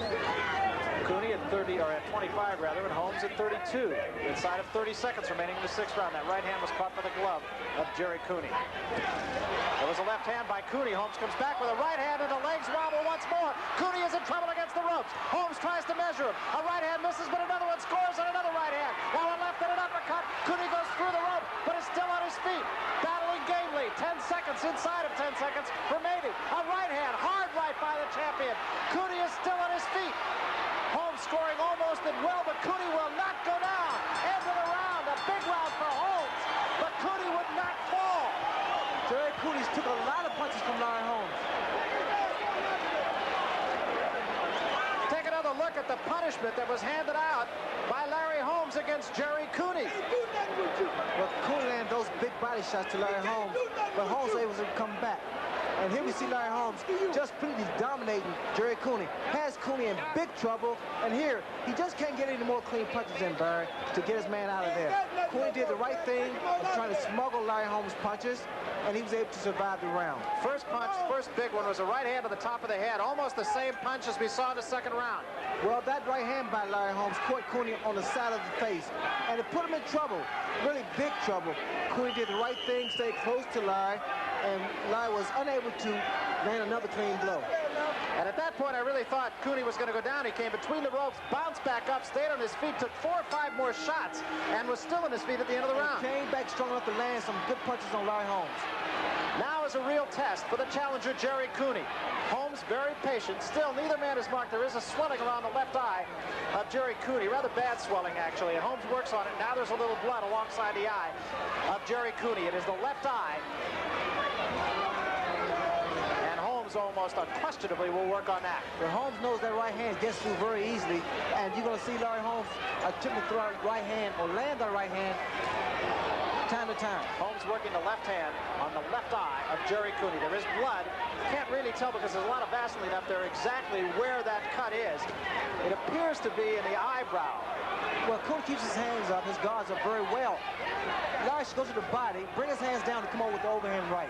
Speaker 1: Cooney at 30, or at 25 rather, and Holmes at 32. Inside of 30 seconds remaining in the sixth round. That right hand was caught by the glove of Gerry Cooney. There was a left hand by Cooney. Holmes comes back with a right hand, and the legs wobble once more. Cooney is in trouble against the ropes. Holmes tries to measure him. A right hand misses, but another one scores, and another right hand. Now a left and an uppercut. Cooney goes through the rope, but is still on his feet. Battling gamely. 10 seconds, inside of 10 seconds remaining. A right hand, hard right by the champion. Cooney is still on his feet. Holmes scoring almost at will, but Cooney will not go down. End of the round, a big round for Holmes, but Cooney would not fall.
Speaker 2: Gerry Cooney took a lot of punches from Larry Holmes.
Speaker 1: Take another look at the punishment that was handed out by Larry Holmes against Gerry Cooney.
Speaker 2: Well, Cooney landed those big body shots to Larry Holmes, but Holmes was able to come back. And here we see Larry Holmes just completely dominating Gerry Cooney. Has Cooney in big trouble. And here, he just can't get any more clean punches in, Barry, to get his man out of there. Cooney did the right thing of trying to smuggle Larry Holmes' punches, and he was able to survive the round.
Speaker 1: First punch, first big one, was a right hand to the top of the head. Almost the same punch as we saw in the second round.
Speaker 2: Well, that right hand by Larry Holmes caught Cooney on the side of the face, and it put him in trouble, really big trouble. Cooney did the right thing, stayed close to Larry, and Larry was unable to land another clean blow.
Speaker 1: And at that point, I really thought Cooney was going to go down. He came between the ropes, bounced back up, stayed on his feet, took 4 or 5 more shots, and was still on his feet at the end of the round.
Speaker 2: Came back strong enough to land some good punches on Larry Holmes.
Speaker 1: Now is a real test for the challenger, Gerry Cooney. Holmes very patient. Still, neither man is marked. There is a swelling around the left eye of Gerry Cooney. Rather bad swelling, actually. And Holmes works on it. Now there's a little blood alongside the eye of Gerry Cooney. It is the left eye. And Holmes almost unquestionably will work on that.
Speaker 2: Well, Holmes knows that right hand gets through very easily. And you're going to see Larry Holmes attempt to throw a right hand or land that right hand time to time.
Speaker 1: Holmes working the left hand on the left eye of Gerry Cooney. There is blood. Can't really tell because there's a lot of Vaseline up there exactly where that cut is. It appears to be in the eyebrow.
Speaker 2: Well, Cooney keeps his hands up. His guards are very well. Larry should go to the body, bring his hands down to come over with the overhand right.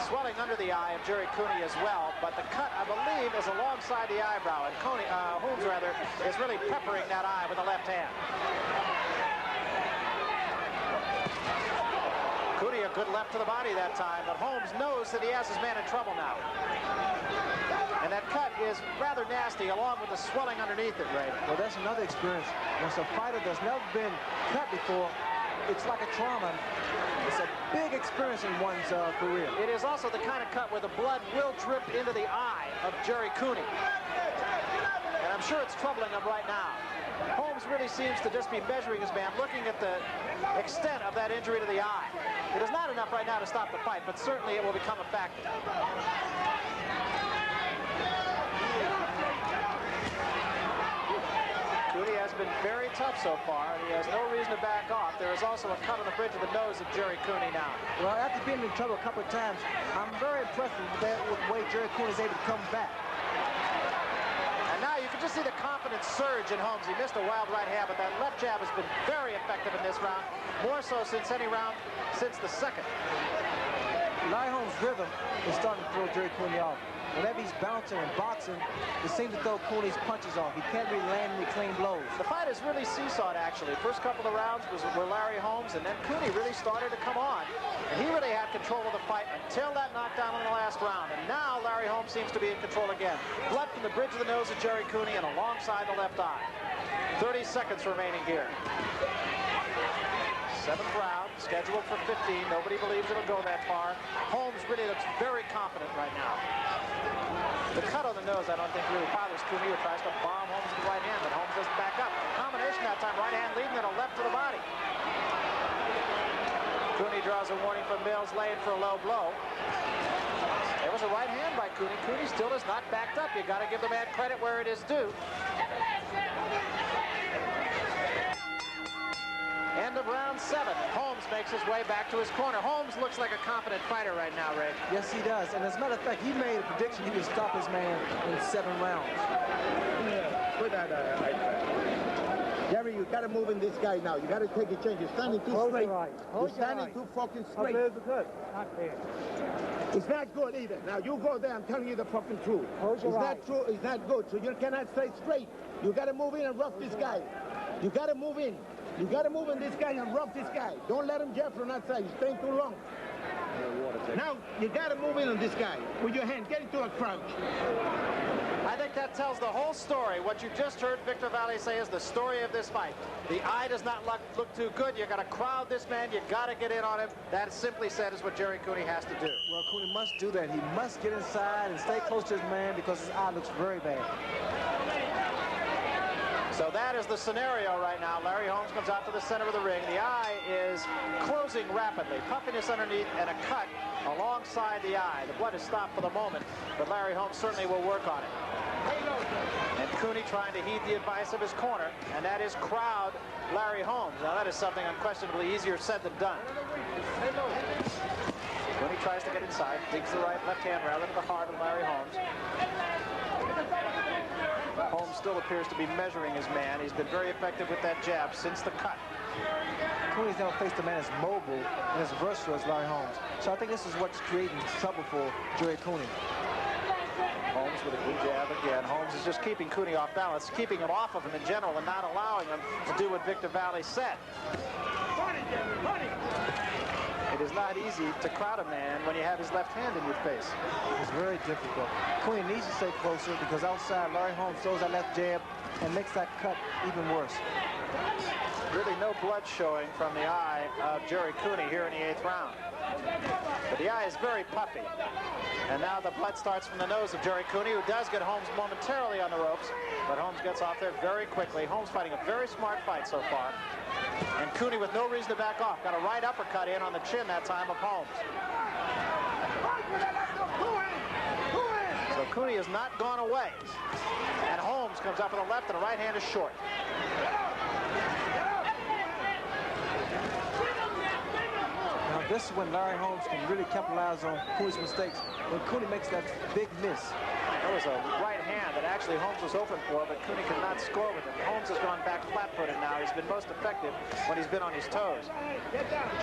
Speaker 1: Swelling under the eye of Gerry Cooney as well, but the cut, I believe, is alongside the eyebrow, and Holmes rather, is really peppering that eye with the left hand. Cooney a good left to the body that time, but Holmes knows that he has his man in trouble now. And that cut is rather nasty, along with the swelling underneath it, Ray.
Speaker 2: Well, that's another experience. Once a fighter that's never been cut before, it's like a trauma. It's a big experience in one's career.
Speaker 1: It is also the kind of cut where the blood will drip into the eye of Gerry Cooney. And I'm sure it's troubling him right now. Holmes really seems to just be measuring his man, looking at the extent of that injury to the eye. It is not enough right now to stop the fight, but certainly it will become a factor. Cooney has been very tough so far, and he has no reason to back off. There is also a cut on the bridge of the nose of Gerry Cooney now.
Speaker 2: Well, after being in trouble a couple of times, I'm very impressed with the way Gerry Cooney is able to come back.
Speaker 1: And now you can just see the confidence surge in Holmes. He missed a wild right hand, but that left jab has been very effective in this round, more so since any round since the second.
Speaker 2: Larry Holmes' rhythm is starting to throw Gerry Cooney off. Whenever he's bouncing and boxing, it seems to throw Cooney's punches off. He can't really land any clean blows.
Speaker 1: The fight is really seesawed, actually. First couple of rounds were Larry Holmes, and then Cooney really started to come on. And he really had control of the fight until that knockdown in the last round. And now Larry Holmes seems to be in control again. Blood from the bridge of the nose of Gerry Cooney and alongside the left eye. 30 seconds remaining here. 7th round, scheduled for 15. Nobody believes it'll go that far. Holmes really looks very confident right now. The cut on the nose, I don't think really bothers Cooney, who tries to bomb Holmes with the right hand, but Holmes doesn't back up. Combination that time, right hand leading and a left to the body. Cooney draws a warning from Mills Lane for a low blow. There was a right hand by Cooney. Cooney still is not backed up. You got to give the man credit where it is due. end of round 7. Holmes makes his way back to his corner. Holmes looks like a confident fighter right now, Ray.
Speaker 2: Yes, he does. And as a matter of fact, he made a prediction he would stop his man in 7 rounds.
Speaker 5: Put that, Gerry, you got to move in this guy now. You got to take a change. You're standing too straight. You're standing too fucking straight. It's not good either. Now, you go there. I'm telling you the fucking truth. It's not true. It's not good. So you cannot stay straight. You got to move in and rough this guy. You got to move in. You got to move in this guy and rough this guy. Don't let him jab from that side. He's staying too long. Now, you got to move in on this guy with your hand. Get into a crouch.
Speaker 1: I think that tells the whole story. What you just heard Victor Valle say is the story of this fight. The eye does not look too good. You got to crowd this man. You got to get in on him. That simply said is what Gerry Cooney has to do.
Speaker 2: Well, Cooney must do that. He must get inside and stay close to his man because his eye looks very bad.
Speaker 1: So that is the scenario right now. Larry Holmes comes out to the center of the ring. The eye is closing rapidly. Puffiness underneath and a cut alongside the eye. The blood is stopped for the moment, but Larry Holmes certainly will work on it. And Cooney trying to heed the advice of his corner, and that is crowd Larry Holmes. Now that is something unquestionably easier said than done. Cooney tries to get inside, digs the left hand rather to the heart of Larry Holmes. Holmes still appears to be measuring his man. He's been very effective with that jab since the cut.
Speaker 2: Cooney's never faced a man as mobile and as versatile as Larry Holmes. So I think this is what's creating trouble for Gerry Cooney.
Speaker 1: Holmes with a good jab again. Holmes is just keeping Cooney off balance, keeping him off of him in general and not allowing him to do what Victor Valle said. It is not easy to crowd a man when you have his left hand in your face.
Speaker 2: It's very difficult. Cooney needs to stay closer because outside Larry Holmes throws that left jab and makes that cut even worse.
Speaker 1: Really no blood showing from the eye of Gerry Cooney here in the 8th round. But the eye is very puffy. And now the blood starts from the nose of Gerry Cooney, who does get Holmes momentarily on the ropes, but Holmes gets off there very quickly. Holmes fighting a very smart fight so far. And Cooney with no reason to back off. Got a right uppercut in on the chin that time of Holmes. So Cooney has not gone away. And Holmes comes up with a left and a right hand is short.
Speaker 2: Now this is when Larry Holmes can really capitalize on Cooney's mistakes. When Cooney makes that big miss.
Speaker 1: That was a right hand that actually Holmes was open for, but Cooney could not score with it. Holmes has gone back flat-footed now. He's been most effective when he's been on his toes.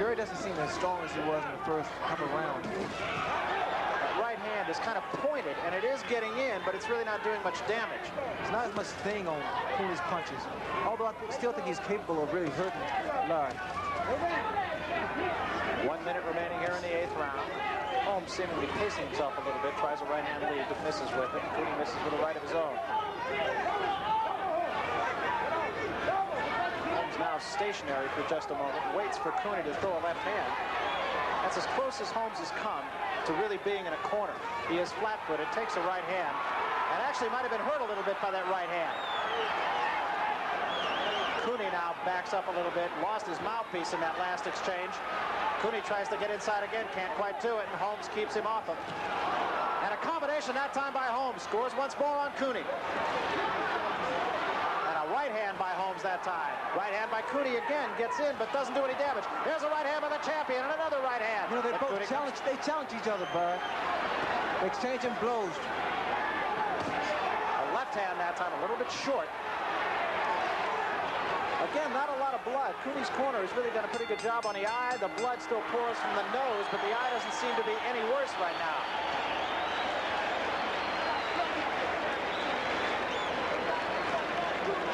Speaker 2: Gerry doesn't seem as strong as he was in the first couple of rounds.
Speaker 1: That right hand is kind of pointed, and it is getting in, but it's really not doing much damage.
Speaker 2: There's not as much sting on Cooney's punches, although I still think he's capable of really hurting Larry.
Speaker 1: 1 minute remaining here in the 8th round. Holmes seemingly pacing himself a little bit, tries a right-hand lead, but misses with it. Cooney misses with a right of his own. Holmes now stationary for just a moment, waits for Cooney to throw a left hand. That's as close as Holmes has come to really being in a corner. He is flat-footed, takes a right hand, and actually might have been hurt a little bit by that right hand. Cooney now backs up a little bit, lost his mouthpiece in that last exchange. Cooney tries to get inside again, can't quite do it, and Holmes keeps him off him. And a combination that time by Holmes, scores once more on Cooney. And a right hand by Holmes that time. Right hand by Cooney again, gets in, but doesn't do any damage. There's a right hand by the champion, and another right hand.
Speaker 2: You know, they both challenge each other, Bud. Exchanging blows.
Speaker 1: A left hand that time, a little bit short. Again, not a lot of blood. Cooney's corner has really done a pretty good job on the eye. The blood still pours from the nose, but the eye doesn't seem to be any worse right now.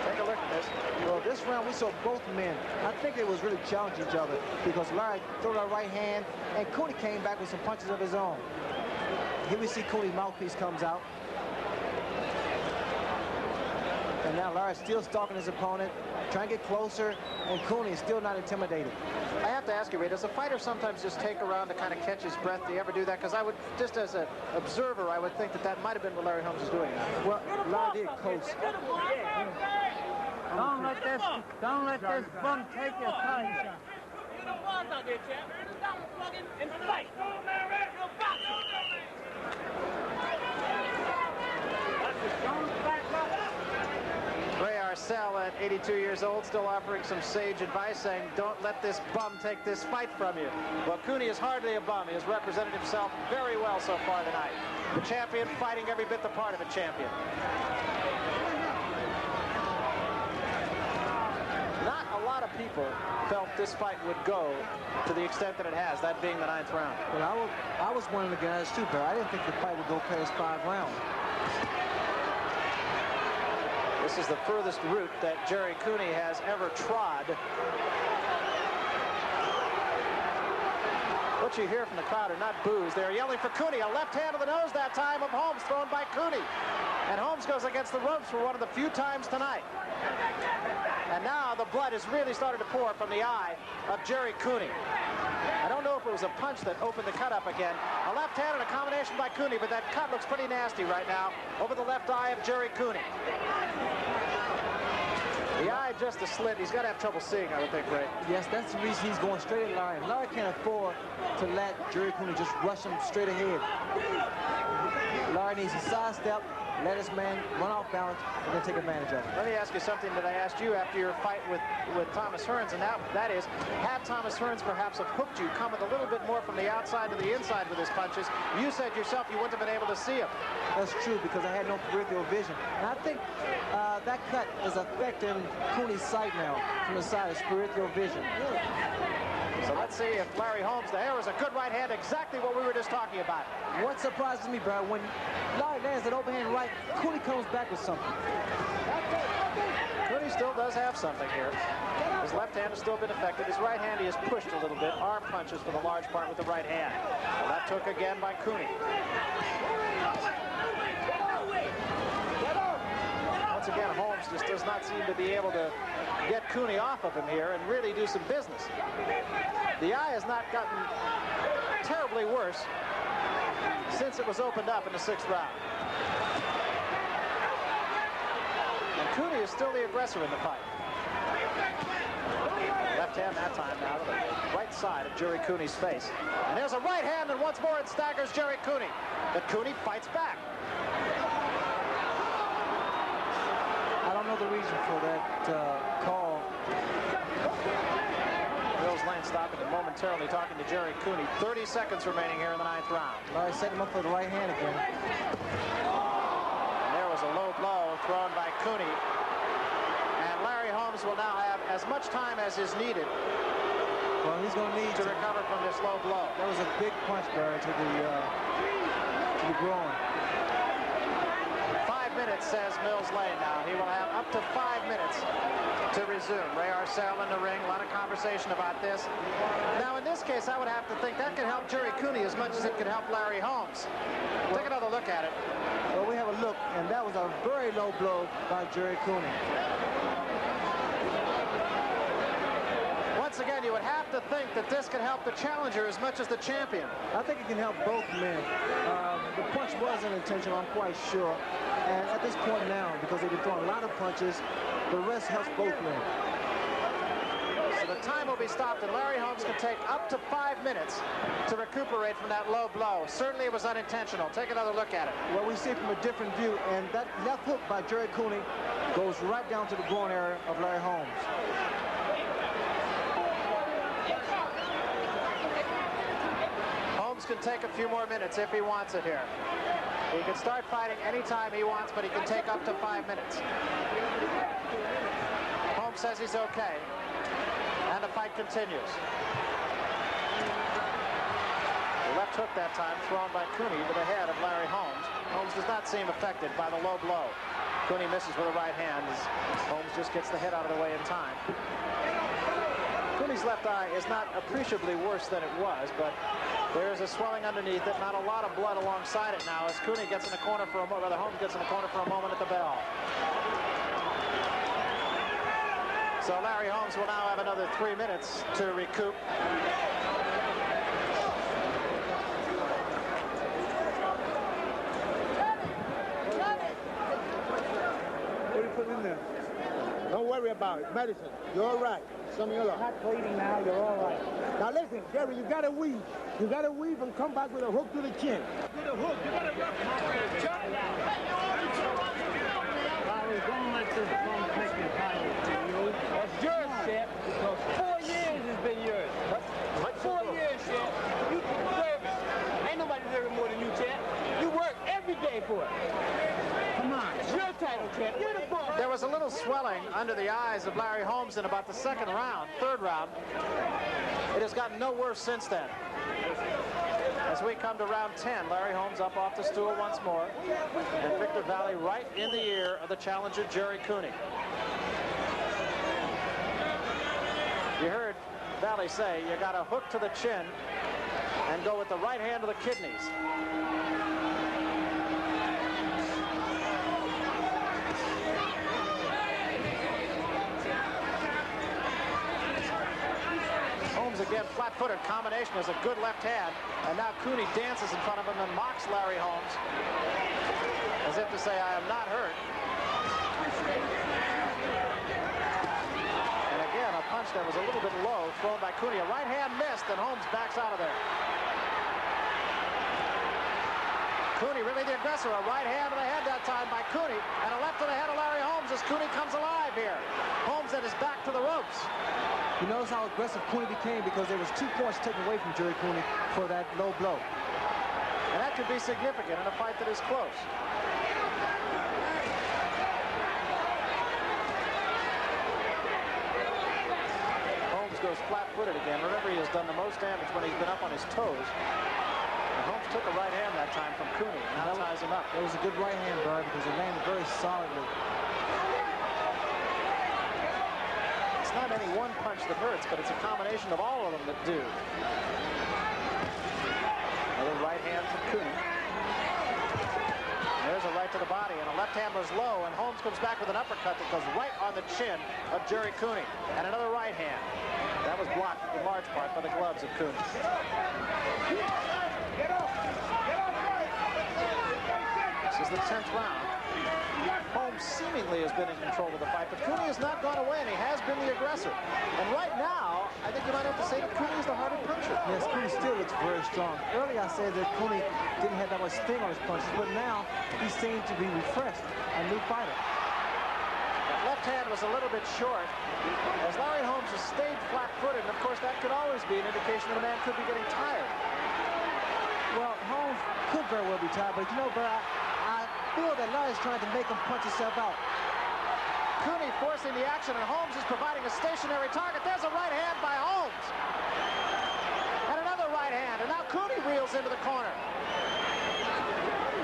Speaker 1: Take a look at this.
Speaker 2: Well, this round we saw both men. I think they was really challenging each other because Larry threw that right hand, and Cooney came back with some punches of his own. Here we see Cooney's mouthpiece comes out. And now Larry's still stalking his opponent, trying to get closer, and Cooney is still not intimidated.
Speaker 1: I have to ask you, Ray, does a fighter sometimes just take a round to kind of catch his breath? Do you ever do that? Because I would, just as an observer, I would think that that might have been what Larry Holmes was doing.
Speaker 2: Well, Larry did coast.
Speaker 7: Don't let this bum take your time. You know what's out there, champ? Don't plug in and fight.
Speaker 1: Ray Arcel at 82 years old, still offering some sage advice, saying, don't let this bum take this fight from you. Well, Cooney is hardly a bum. He has represented himself very well so far tonight. The champion fighting every bit the part of a champion. Not a lot of people felt this fight would go to the extent that it has, that being the 9th round.
Speaker 2: Well, I was one of the guys too, but I didn't think the fight would go past 5 rounds.
Speaker 1: This is the furthest route that Gerry Cooney has ever trod. What you hear from the crowd are not boos. They're yelling for Cooney. A left hand to the nose that time of Holmes, thrown by Cooney. And Holmes goes against the ropes for one of the few times tonight. And now the blood has really started to pour from the eye of Gerry Cooney. I don't know if it was a punch that opened the cut up again. A left hand and a combination by Cooney, but that cut looks pretty nasty right now over the left eye of Gerry Cooney. The eye just a slit. He's got to have trouble seeing, I would think, Ray.
Speaker 2: Yes, that's the reason he's going straight at Larry. Larry can't afford to let Gerry Cooney just rush him straight ahead. Larry needs to sidestep, let his man run off balance, and then take advantage of it.
Speaker 1: Let me ask you something that I asked you after your fight with Thomas Hearns, and that is, had Thomas Hearns perhaps have hooked you, come with a little bit more from the outside to the inside with his punches, you said yourself you wouldn't have been able to see him. That's true, because I had no peripheral vision. And I think that cut is affecting Cooney's sight now from the side, his peripheral vision. So let's see if Larry Holmes, there was a good right hand, exactly what we were just talking about. What surprises me, Brad, when Larry lands that overhand right, Cooney comes back with something. Cooney still does have something here. His left hand has still been affected. His right hand he has pushed a little bit. Arm punches for the large part with the right hand. Well, that took again by Cooney. Once again, Holmes just does not seem to be able to get Cooney off of him here and really do some business. The eye has not gotten terribly worse since it was opened up in the 6th round. And Cooney is still the aggressor in the fight. Left hand that time now to the right side of Gerry Cooney's face. And there's a right hand, and once more it staggers Gerry Cooney. But Cooney fights back. I don't know the reason for that call. Bill's Lane stopping and momentarily talking to Gerry Cooney. 30 seconds remaining here in the 9th round. Larry set him up for the right hand again. And there was a low blow thrown by Cooney. And Larry Holmes will now have as much time as is needed. Well, he's going to need to recover from this low blow. That was a big punch, Barry, to the groin. 5 minutes, says Mills Lane now. He will have up to 5 minutes to resume. Ray Arcel in the ring. A lot of conversation about this. Now, in this case, I would have to think that could help Gerry Cooney as much as it could help Larry Holmes. Take another look at it. Well, we have a look, and that was a very low blow by Gerry Cooney. Once again, you would have to think that this could help the challenger as much as the champion. I think it can help both men. The punch wasn't intentional, I'm quite sure. And at this point now, because they've been throwing a lot of punches, the rest helps both men. So the time will be stopped, and Larry Holmes can take up to 5 minutes to recuperate from that low blow. Certainly it was unintentional. Take another look at it. Well, we see it from a different view, and that left hook by Gerry Cooney goes right down to the groin area of Larry Holmes. Holmes can take a few more minutes if he wants it here. He can start fighting anytime he wants, but he can take up to 5 minutes. Holmes says he's okay, and the fight continues. The left hook that time thrown by Cooney to the head of Larry Holmes. Holmes does not seem affected by the low blow. Cooney misses with a right hand as Holmes just gets the head out of the way in time. Cooney's left eye is not appreciably worse than it was, but there is a swelling underneath it, not a lot of blood alongside it now as Cooney gets in the corner for a moment, rather Holmes gets in the corner for a moment at the bell. So Larry Holmes will now have another 3 minutes to recoup.
Speaker 8: What do you put in there? Don't worry about it. Medicine. You're all right. Some of your not bleeding now. You're all right. Now listen, Gerry, you got to weave. You got to weave and come back with a hook to the chin. With a hook. You got to rough.
Speaker 7: don't let this bum take your title from you. That's yours, champ. 4 years has been yours. 4 years, champ. You deserve it. Ain't nobody deserving more than you, champ. You work every day for it. Come on, it's your title, champ. You're the boss.
Speaker 1: There was a little swelling under the eyes of Larry Holmes in about the third round. It has gotten no worse since then. As we come to round 10, Larry Holmes up off the stool once more, and Victor Valley right in the ear of the challenger, Gerry Cooney. You heard Valley say you got a hook to the chin and go with the right hand to the kidneys. Holmes again, flat-footed combination is a good left hand, and now Cooney dances in front of him and mocks Larry Holmes as if to say, I am not hurt. And again, a punch that was a little bit low thrown by Cooney. A right hand missed, and Holmes backs out of there. Cooney really the aggressor. A right hand to the head that time by Cooney, and a left to the head of Larry Holmes as Cooney comes alive here. Holmes at his back to the ropes.
Speaker 2: You notice how aggressive Cooney became because there was 2 points taken away from Gerry Cooney for that low blow.
Speaker 1: And that could be significant in a fight that is close. Holmes goes flat-footed again. Remember, he has done the most damage when he's been up on his toes. And Holmes took a right hand that time from Cooney. Now ties him up.
Speaker 2: That was a good right hand, Barry, because it landed very solidly.
Speaker 1: It's not any one punch that hurts, but it's a combination of all of them that do. Another right hand from Cooney. There's a right to the body, and a left hand was low, and Holmes comes back with an uppercut that goes right on the chin of Gerry Cooney. And another right hand. That was blocked in large part by the gloves of Cooney. This is the 10th round. Holmes seemingly has been in control of the fight, but Cooney has not gone away, and he has been the aggressor. And right now, I think you might have to say that Cooney is the harder puncher.
Speaker 2: Yes, Cooney still looks very strong. Earlier I said that Cooney didn't have that much sting on his punches, but now he seems to be refreshed, a new fighter.
Speaker 1: That left hand was a little bit short, as Larry Holmes has stayed flat-footed, and of course that could always be an indication that a man could be getting tired.
Speaker 2: Well, Holmes could very well be tired, but you know, Bert, I feel that Larry's trying to make him punch himself out.
Speaker 1: Cooney forcing the action, and Holmes is providing a stationary target. There's a right hand by Holmes. And another right hand, and now Cooney reels into the corner.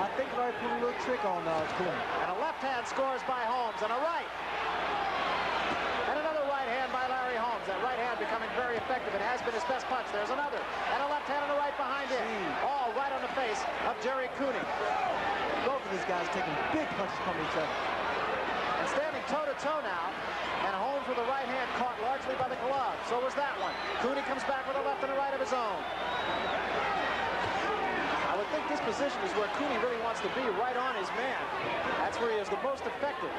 Speaker 2: I think Larry put a little trick on Cooney.
Speaker 1: And a left hand scores by Holmes, and a right. And another right hand by Larry Holmes. That right hand becoming very effective. It has been his best punch. There's another. And a left hand and a right behind it. All right on the face of Gerry Cooney.
Speaker 2: Both of these guys taking big punches from each other.
Speaker 1: And standing toe-to-toe now. And Holmes with a right hand caught largely by the glove. So was that one. Cooney comes back with a left and a right of his own. I would think this position is where Cooney really wants to be, right on his man. That's where he is the most effective.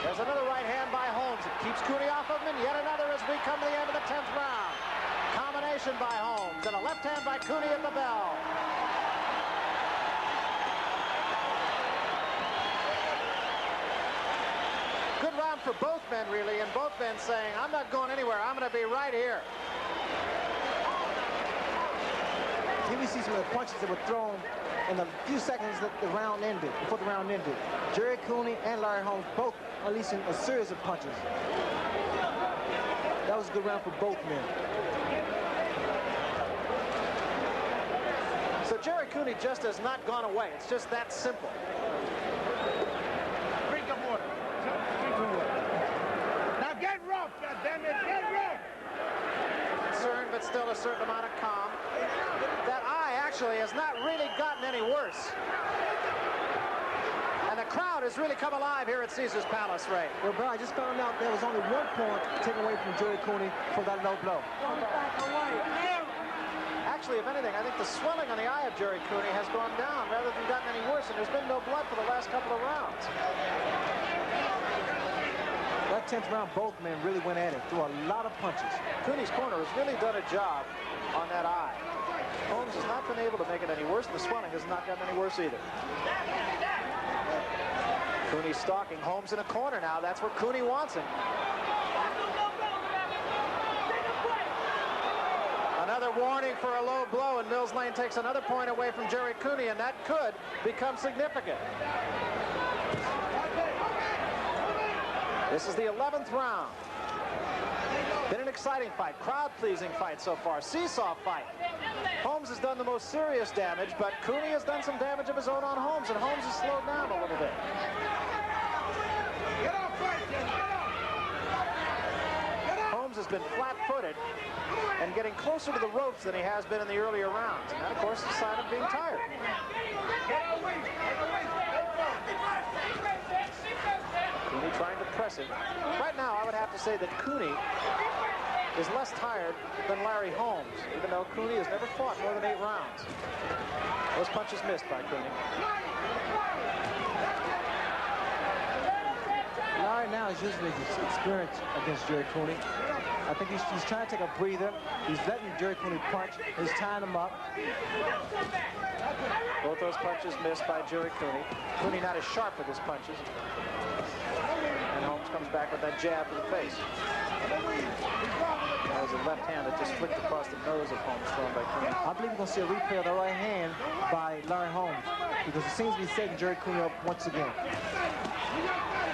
Speaker 1: There's another right hand by Holmes. It keeps Cooney off of him, and yet another as we come to the end of the 10th round. Combination by Holmes, and a left hand by Cooney at the bell. Good round for both men, really, and both men saying, I'm not going anywhere. I'm going to be right here.
Speaker 2: Here we see some of the punches that were thrown in the few seconds that the round ended, before the round ended. Gerry Cooney and Larry Holmes both unleashing a series of punches. That was a good round for both men.
Speaker 1: So Gerry Cooney just has not gone away. It's just that simple.
Speaker 8: Drink some water. Drink some water. Now get rough, goddammit, get rough!
Speaker 1: Concerned, but still a certain amount of calm. That eye actually has not really gotten any worse. And the crowd has really come alive here at Caesar's Palace, Ray.
Speaker 2: Well, bro, I just found out there was only 1 point taken away from Gerry Cooney for that low blow.
Speaker 1: Actually, if anything, I think the swelling on the eye of Gerry Cooney has gone down rather than gotten any worse, and there's been no blood for the last couple of rounds.
Speaker 2: That 10th round, both men really went at it, threw a lot of punches.
Speaker 1: Cooney's corner has really done a job on that eye. Holmes has not been able to make it any worse. The swelling has not gotten any worse either. Cooney stalking Holmes in a corner now. That's where Cooney wants him. Another warning for a low blow, and Mills Lane takes another point away from Gerry Cooney, and that could become significant. This is the 11th round. Been an exciting fight, crowd-pleasing fight so far, seesaw fight. Holmes has done the most serious damage, but Cooney has done some damage of his own on Holmes, and Holmes has slowed down a little bit. Holmes has been flat-footed and getting closer to the ropes than he has been in the earlier rounds. And that, of course, is a sign of being tired. Cooney trying to press him. Right now, I would have to say that Cooney is less tired than Larry Holmes, even though Cooney has never fought more than 8 rounds. Those punches missed by Cooney.
Speaker 2: Larry now is using his experience against Gerry Cooney. I think he's trying to take a breather. He's letting Gerry Cooney punch. He's tying him up.
Speaker 1: Both those punches missed by Gerry Cooney. Cooney not as sharp with his punches. And Holmes comes back with that jab to the face. That was a left hand that just flicked across the nose of Holmes, thrown by Cooney.
Speaker 2: I believe we're going to see a replay of the right hand by Larry Holmes, because it seems to be setting Gerry Cooney up once again.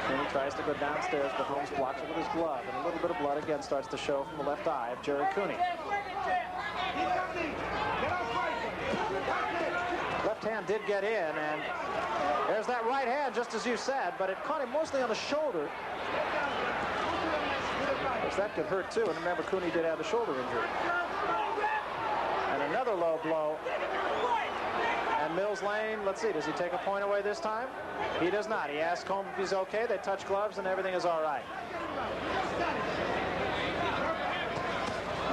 Speaker 1: Cooney tries to go downstairs, but Holmes blocks it with his glove, and a little bit of blood again starts to show from the left eye of Gerry Cooney. Left hand did get in, and there's that right hand, just as you said, but it caught him mostly on the shoulder. Because that could hurt too, and remember, Cooney did have a shoulder injury. And another low blow. And Mills Lane, let's see, does he take a point away this time? He does not. He asks Holmes if he's okay. They touch gloves, and everything is all right.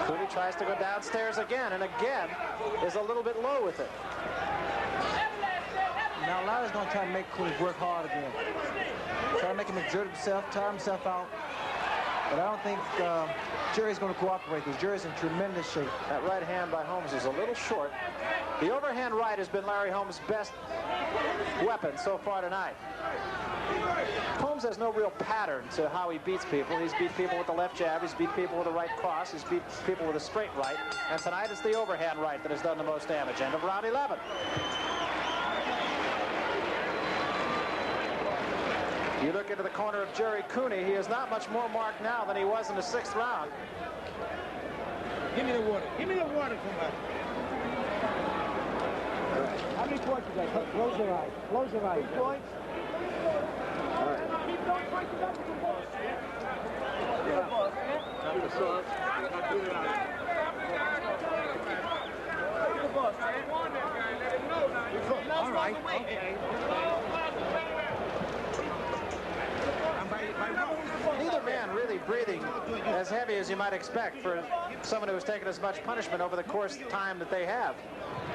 Speaker 1: Cooney tries to go downstairs again, and again is a little bit low with it.
Speaker 2: Now Larry's going to try to make Cooney work hard again. Try to make him exert himself, tire himself out. But I don't think Gerry's going to cooperate, because Gerry's in tremendous shape.
Speaker 1: That right hand by Holmes is a little short. The overhand right has been Larry Holmes' best weapon so far tonight. Holmes has no real pattern to how he beats people. He's beat people with the left jab. He's beat people with a right cross. He's beat people with a straight right. And tonight it's the overhand right that has done the most damage. End of round 11. You look into the corner of Gerry Cooney. He is not much more marked now than he was in the 6th round.
Speaker 8: Give me the water. Give me the water, somebody. How many points you got? Close your eyes. Close your eyes. 2 points. All right. All right. Okay.
Speaker 1: Neither man really breathing as heavy as you might expect for someone who has taken as much punishment over the course of time that they have.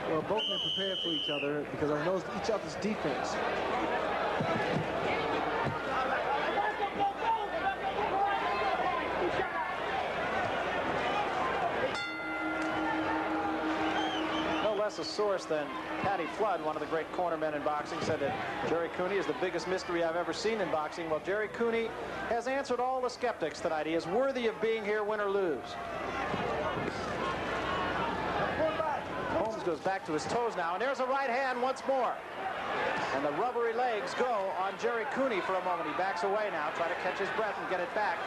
Speaker 2: Well, both men prepared for each other because they know each other's defense.
Speaker 1: A source than Patty Flood, one of the great cornermen in boxing, said that Gerry Cooney is the biggest mystery I've ever seen in boxing. Well, Gerry Cooney has answered all the skeptics tonight. He is worthy of being here, win or lose. Holmes goes back to his toes now, and there's a right hand once more. And the rubbery legs go on Gerry Cooney for a moment. He backs away now, trying to catch his breath and get it back.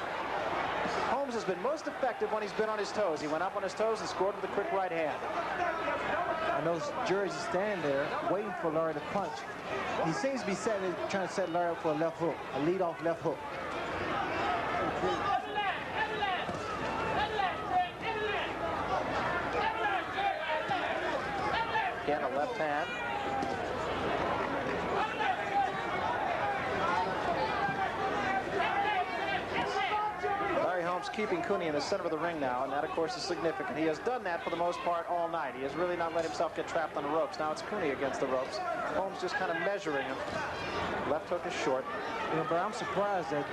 Speaker 1: Holmes has been most effective when he's been on his toes. He went up on his toes and scored with a quick right hand.
Speaker 2: I know Gerry's standing there waiting for Larry to punch. He seems to be trying to set Larry up for a left hook, a lead-off left hook.
Speaker 1: Again, a left hand. Larry Holmes keeping Cooney in the center of the ring now, and that, of course, is significant. He has done that for the most part all night. He has really not let himself get trapped on the ropes. Now it's Cooney against the ropes. Holmes just kind of measuring him. Left hook is short.
Speaker 2: You know, but I'm surprised that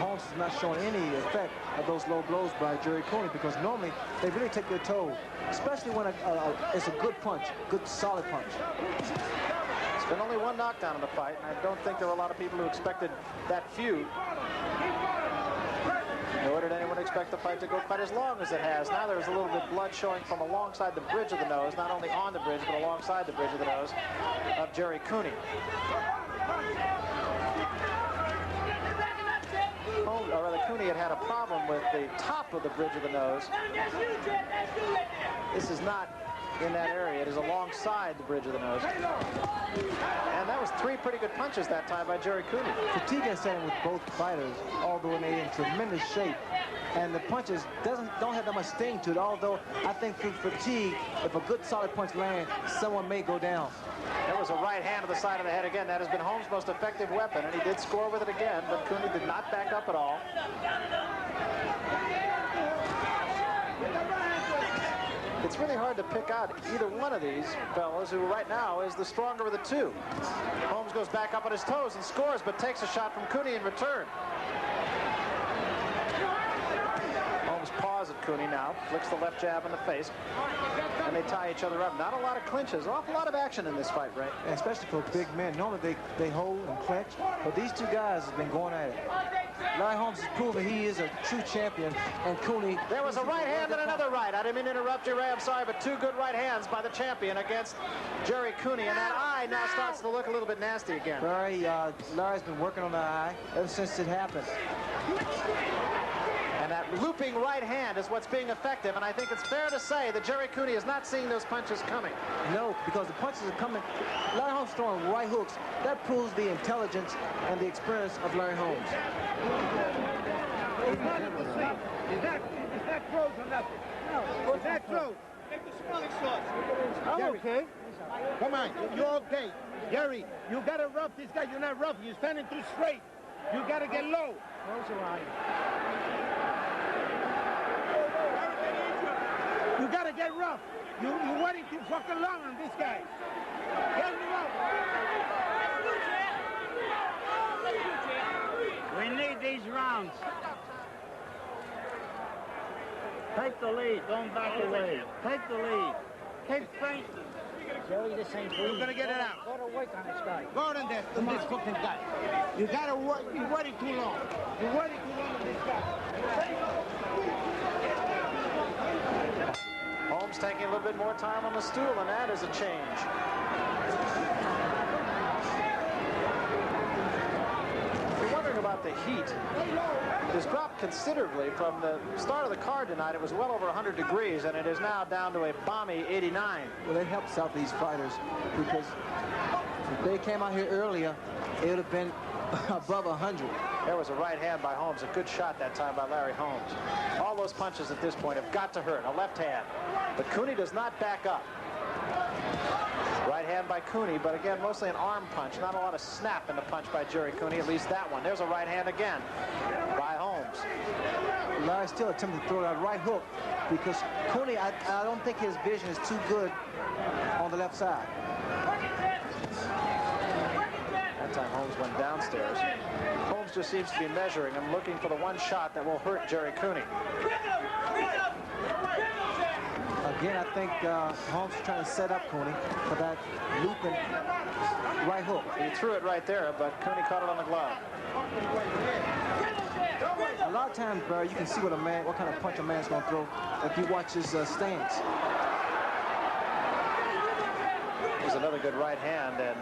Speaker 2: Holmes is not showing any effect of those low blows by Gerry Cooney, because normally they really take their toll, especially when it's a good punch, good solid punch.
Speaker 1: There's been only one knockdown in the fight, and I don't think there were a lot of people who expected that feud. Nor did anyone expect the fight to go quite as long as it has. Now there's a little bit of blood showing from alongside the bridge of the nose, not only on the bridge, but alongside the bridge of the nose of Gerry Cooney. Holmes, or rather, Cooney had a problem with the top of the bridge of the nose. This is not in that area. It is alongside the bridge of the nose. And that was 3 pretty good punches that time by Gerry Cooney.
Speaker 2: Fatigue has set in with both fighters, although they're in tremendous shape. And the punches don't have that much sting to it, although I think through fatigue, if a good solid punch lands, someone may go down.
Speaker 1: There was a right hand to the side of the head again. That has been Holmes' most effective weapon, and he did score with it again, but Cooney did not back up at all. It's really hard to pick out either one of these fellas, who right now is the stronger of the two. Holmes goes back up on his toes and scores, but takes a shot from Cooney in return. Holmes paws at Cooney now, flicks the left jab in the face, and they tie each other up. Not a lot of clinches, an awful lot of action in this fight, Ray.
Speaker 2: And especially for big men. Normally they hold and clinch, but these two guys have been going at it. Larry Holmes has proven he is a true champion, and Cooney...
Speaker 1: There was a right hand and another right. I didn't mean to interrupt you, Ray. I'm sorry, but 2 good right hands by the champion against Gerry Cooney, and that eye now starts to look a little bit nasty again.
Speaker 2: Larry's been working on the eye ever since it happened.
Speaker 1: And that looping right hand is what's being effective, and I think it's fair to say that Gerry Cooney is not seeing those punches coming.
Speaker 2: No, because the punches are coming. Larry Holmes throwing right hooks. That proves the intelligence and the experience of Larry Holmes.
Speaker 8: It's not in the seat. Is that close or nothing? No. Is that close? Make the smelling sauce. I'm okay.
Speaker 5: Come on, you're okay. Gerry, you gotta rough this guy. You're not rough. You're standing too straight. You gotta get low.
Speaker 8: Close your eye.
Speaker 5: You gotta get rough. You're waiting too fucking long on this guy. Get him up.
Speaker 7: We need these rounds. Take the lead. Don't back away. Take the lead. Keep fainting. Gerry, this ain't
Speaker 5: You're gonna get it out.
Speaker 7: Go to work on this guy.
Speaker 5: Go on there, on this fucking guy. You gotta work. You're waiting too long. You're waiting too long on this guy.
Speaker 1: Holmes taking a little bit more time on the stool, and that is a change. If you're wondering about the heat, it has dropped considerably from the start of the card tonight. It was well over 100 degrees, and it is now down to a balmy 89.
Speaker 2: Well, it helps out these fighters, because if they came out here earlier, it would have been above 100.
Speaker 1: There was a right hand by Holmes, a good shot that time by Larry Holmes. All those punches at this point have got to hurt. A left hand, but Cooney does not back up. Right hand by Cooney, but again, mostly an arm punch. Not a lot of snap in the punch by Gerry Cooney, at least that one. There's a right hand again by Holmes.
Speaker 2: Larry still attempting to throw that right hook, because Cooney, I don't think his vision is too good on the left side.
Speaker 1: That time Holmes went downstairs. Holmes just seems to be measuring and looking for the one shot that will hurt Gerry Cooney.
Speaker 2: Again, I think Holmes is trying to set up Cooney for that looping right hook.
Speaker 1: He threw it right there, but Cooney caught it on the glove.
Speaker 2: A lot of times, Barry, you can see what kind of punch a man's going to throw if you watch his stance.
Speaker 1: There's another good right hand, and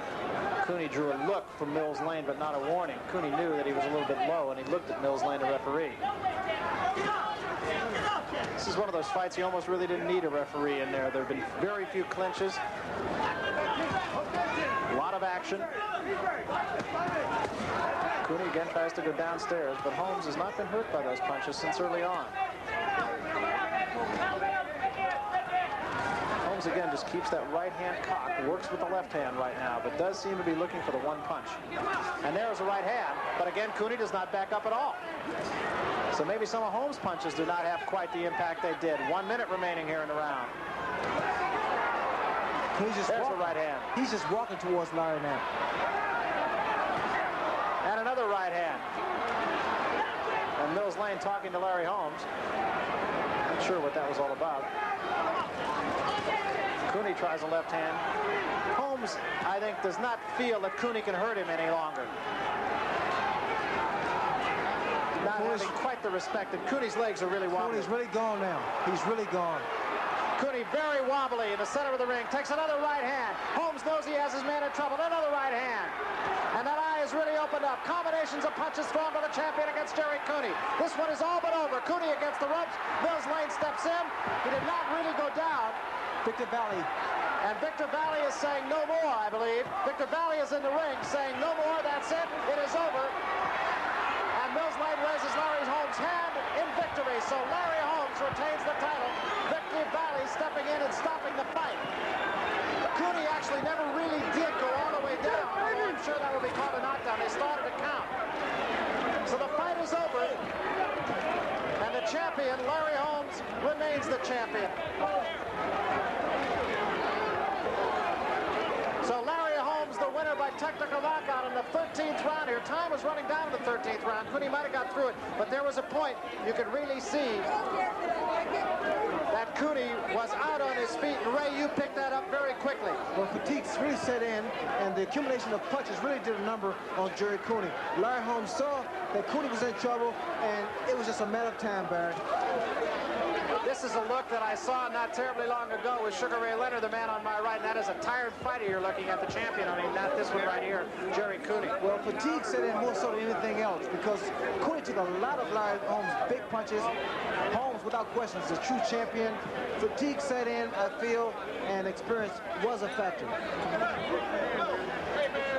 Speaker 1: Cooney drew a look from Mills Lane, but not a warning. Cooney knew that he was a little bit low, and he looked at Mills Lane, the referee. This is one of those fights you almost really didn't need a referee in there. There have been very few clinches. A lot of action. Cooney again tries to go downstairs, but Holmes has not been hurt by those punches since early on. Holmes again just keeps that right hand cocked, works with the left hand right now, but does seem to be looking for the one punch. And there's a right hand, but again, Cooney does not back up at all. So maybe some of Holmes' punches do not have quite the impact they did. 1 minute remaining here in the round. There's the right hand.
Speaker 2: He's just walking towards Larry now.
Speaker 1: And another right hand. And Mills Lane talking to Larry Holmes. Not sure what that was all about. Cooney tries a left hand. Holmes, I think, does not feel that Cooney can hurt him any longer. Not having quite the respect, and Cooney's legs are really wobbly.
Speaker 2: Cooney's really gone now. He's really gone.
Speaker 1: Cooney very wobbly in the center of the ring. Takes another right hand. Holmes knows he has his man in trouble. Another right hand. And that eye is really opened up. Combinations of punches thrown by the champion against Gerry Cooney. This one is all but over. Cooney against the ropes. Mills Lane steps in. He did not really go down.
Speaker 2: Victor Valley.
Speaker 1: And Victor Valley is saying no more, I believe. Victor Valley is in the ring saying no more. That's it. It is over. And Mills Lane raises Larry Holmes' hand in victory. So Larry Holmes retains the title. Victor Valley stepping in and stopping the fight. Cooney actually never really did go all the way down. I'm sure that would be called a knockdown. They started to count. So the fight is over. And the champion, Larry Holmes, remains the champion. So Larry Holmes, the winner by technical knockout in the 13th round here. Time was running down in the 13th round. Cooney might have got through it, but there was a point you could really see that Cooney was out on his feet. And Ray, you picked that up very quickly.
Speaker 2: Well, fatigue really set in, and the accumulation of punches really did a number on Gerry Cooney. Larry Holmes saw that Cooney was in trouble, and it was just a matter of time, Barry.
Speaker 1: This is a look that I saw not terribly long ago with Sugar Ray Leonard, the man on my right. And that is a tired fighter you're looking at, the champion. I mean, not this one right here, Gerry Cooney.
Speaker 2: Well, fatigue set in more so than anything else because Cooney took a lot of Larry Holmes' big punches. Holmes, without question, is a true champion. Fatigue set in, I feel, and experience was a factor.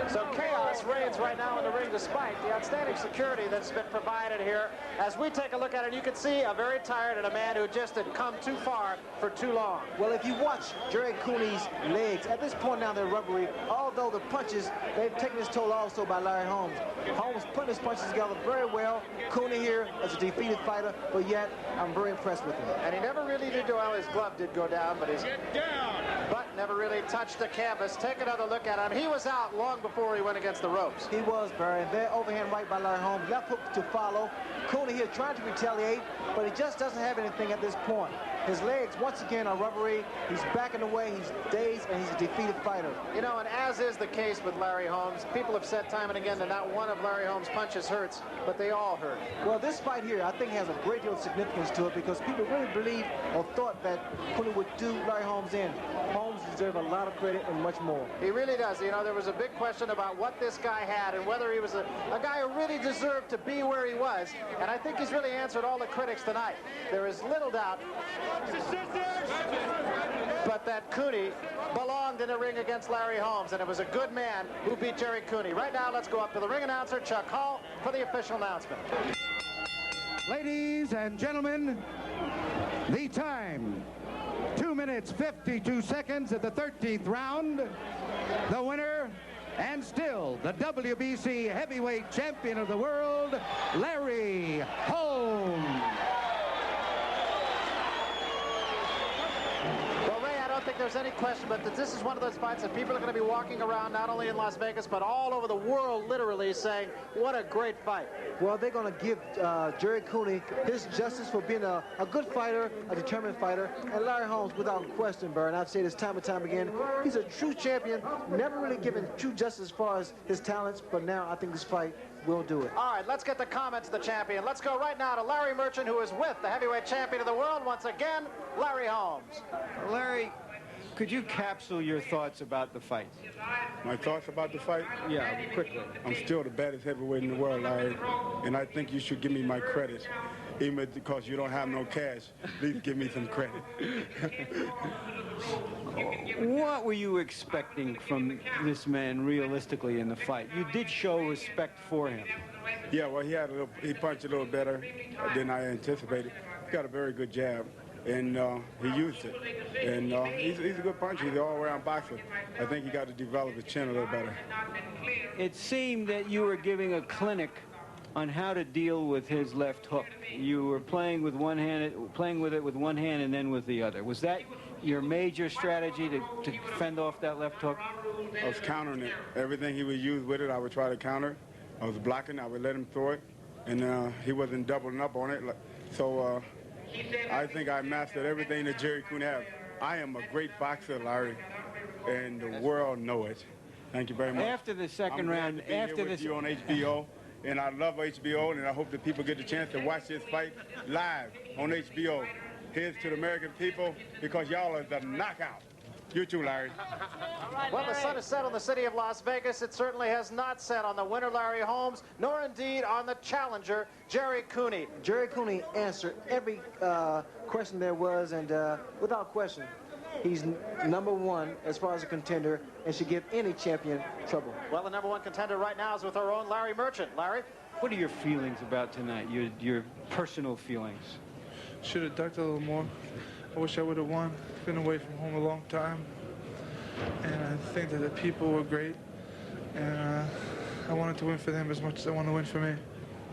Speaker 1: So chaos reigns right now in the ring despite the outstanding security that's been provided here. As we take a look at it, you can see a very tired and a man who just had come too far for too long.
Speaker 2: Well, if you watch Gerry Cooney's legs, at this point now they're rubbery, although the punches, they've taken its toll also by Larry Holmes. Holmes putting his punches together very well. Cooney here as a defeated fighter, but yet I'm very impressed with him.
Speaker 1: And he never really did go well. His glove did go down, but his butt never really touched the canvas. Take another look at him. He was out long before he went against the ropes.
Speaker 2: He was, Barry. There, overhand right by Larry Holmes. Left hook to follow. Cooney here trying to retaliate, but he just doesn't have anything at this point. His legs, once again, are rubbery. He's backing away. He's dazed, and he's a defeated fighter.
Speaker 1: You know, and as is the case with Larry Holmes, people have said time and again that not one of Larry Holmes' punches hurts, but they all hurt.
Speaker 2: Well, this fight here, I think, has a great deal of significance to it because people really believed or thought that Cooney would do Larry Holmes in. Holmes deserves a lot of credit and much more.
Speaker 1: He really does. You know, there was a big question about what this guy had and whether he was a guy who really deserved to be where he was. And I think he's really answered all the critics tonight. There is little doubt but that Cooney belonged in a ring against Larry Holmes, and it was a good man who beat Gerry Cooney. Right now, let's go up to the ring announcer, Chuck Hall, for the official announcement.
Speaker 4: Ladies and gentlemen, the time, 2 minutes, 52 seconds at the 13th round. The winner, and still the WBC heavyweight champion of the world, Larry Holmes.
Speaker 1: I don't think there's any question but that this is one of those fights that people are going to be walking around not only in Las Vegas but all over the world literally saying what a great fight.
Speaker 2: Well, they're going to give Gerry Cooney his justice for being a good fighter, a determined fighter, and Larry Holmes without question, Burr, and I've said this time and time again, he's a true champion, never really given true justice as far as his talents, but now I think this fight will do it.
Speaker 1: All right, let's get the comments of the champion. Let's go right now to Larry Merchant, who is with the heavyweight champion of the world once again, Larry Holmes.
Speaker 3: Larry, could you capsule your thoughts about the fight?
Speaker 9: My thoughts about the fight?
Speaker 3: Yeah, quickly.
Speaker 9: I'm still the baddest heavyweight in the world, Larry, and I think you should give me my credit. Even because you don't have no cash, at least give me some credit.
Speaker 3: What were you expecting from this man realistically in the fight? You did show respect for him.
Speaker 9: Yeah, well, he punched a little better than I anticipated. He got a very good jab, and he used it. And he's a good puncher. He's an all-around boxer. I think he got to develop his chin a little better.
Speaker 3: It seemed that you were giving a clinic on how to deal with his left hook. You were playing with one hand, playing with it with one hand and then with the other. Was that your major strategy to fend off that left hook?
Speaker 9: I was countering it. Everything he would use with it, I would try to counter. I was blocking. I would let him throw it, and he wasn't doubling up on it. So I think I mastered everything that Gerry Cooney has. I am a great boxer, Larry, and the world know it. Thank you very much.
Speaker 3: After the second round,
Speaker 9: after this, you on HBO, and I love HBO, and I hope that people get the chance to watch this fight live on HBO. Here's to the American people, because y'all are the knockout. You too, Larry.
Speaker 1: Well, the sun has set on the city of Las Vegas. It certainly has not set on the winner, Larry Holmes, nor indeed on the challenger, Gerry Cooney.
Speaker 2: Gerry Cooney answered every question there was, and without question, he's #1 as far as a contender and should give any champion trouble.
Speaker 1: Well, the #1 contender right now is with our own Larry Merchant. Larry?
Speaker 3: What are your feelings about tonight, your personal feelings?
Speaker 10: Should have ducked a little more. I wish I would have won. Been away from home a long time. And I think that the people were great. And I wanted to win for them as much as I want to win for me.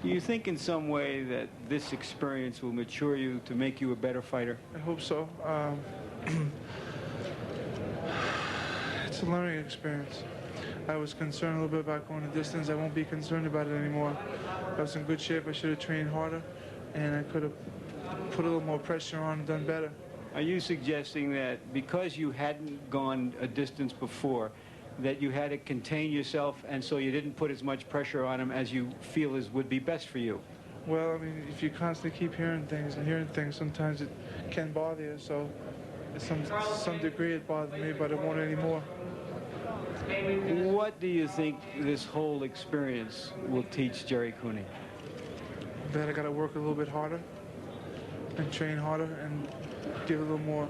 Speaker 3: Do you think in some way that this experience will mature you to make you a better fighter?
Speaker 10: I hope so. It's a learning experience. I was concerned a little bit about going the distance. I won't be concerned about it anymore. I was in good shape. I should have trained harder. And I could have put a little more pressure on and done better.
Speaker 3: Are you suggesting that because you hadn't gone a distance before, that you had to contain yourself, and so you didn't put as much pressure on him as you feel would be best for you?
Speaker 10: Well, I mean, if you constantly keep hearing things, sometimes it can bother you. So, to some degree, it bothered me, but it won't anymore.
Speaker 3: What do you think this whole experience will teach Gerry Cooney?
Speaker 10: That I got to work a little bit harder and train harder and give a little more.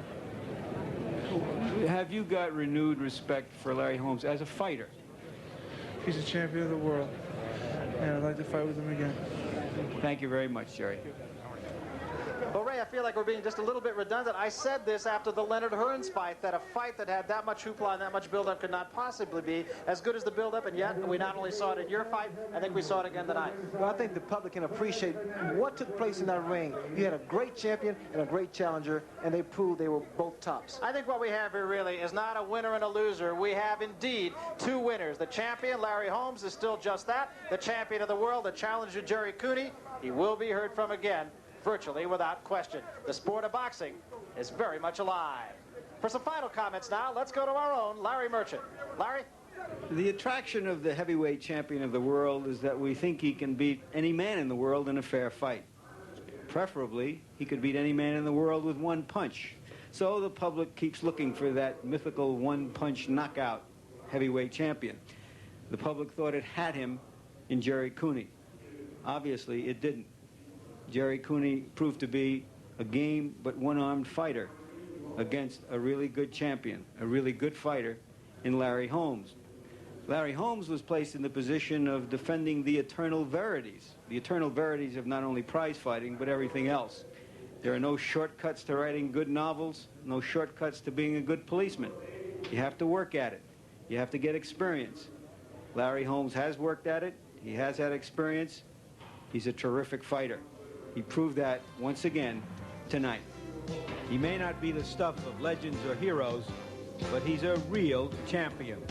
Speaker 3: Have you got renewed respect for Larry Holmes as a fighter?
Speaker 10: He's a champion of the world, and I'd like to fight with him again.
Speaker 3: Thank you very much, Gerry.
Speaker 1: Well, Ray, I feel like we're being just a little bit redundant. I said this after the Leonard Hearns fight, that a fight that had that much hoopla and that much build-up could not possibly be as good as the build-up, and yet we not only saw it in your fight, I think we saw it again tonight.
Speaker 2: Well, I think the public can appreciate what took place in that ring. You had a great champion and a great challenger, and they proved they were both tops.
Speaker 1: I think what we have here really is not a winner and a loser. We have indeed two winners. The champion, Larry Holmes, is still just that. The champion of the world, the challenger, Gerry Cooney, he will be heard from again, virtually without question. The sport of boxing is very much alive. For some final comments now, let's go to our own Larry Merchant. Larry?
Speaker 3: The attraction of the heavyweight champion of the world is that we think he can beat any man in the world in a fair fight. Preferably, he could beat any man in the world with one punch. So the public keeps looking for that mythical one-punch knockout heavyweight champion. The public thought it had him in Gerry Cooney. Obviously, it didn't. Gerry Cooney proved to be a game but one-armed fighter against a really good champion, a really good fighter in Larry Holmes. Larry Holmes was placed in the position of defending the eternal verities of not only prize fighting but everything else. There are no shortcuts to writing good novels, no shortcuts to being a good policeman. You have to work at it. You have to get experience. Larry Holmes has worked at it. He has had experience. He's a terrific fighter. He proved that once again tonight. He may not be the stuff of legends or heroes, but he's a real champion.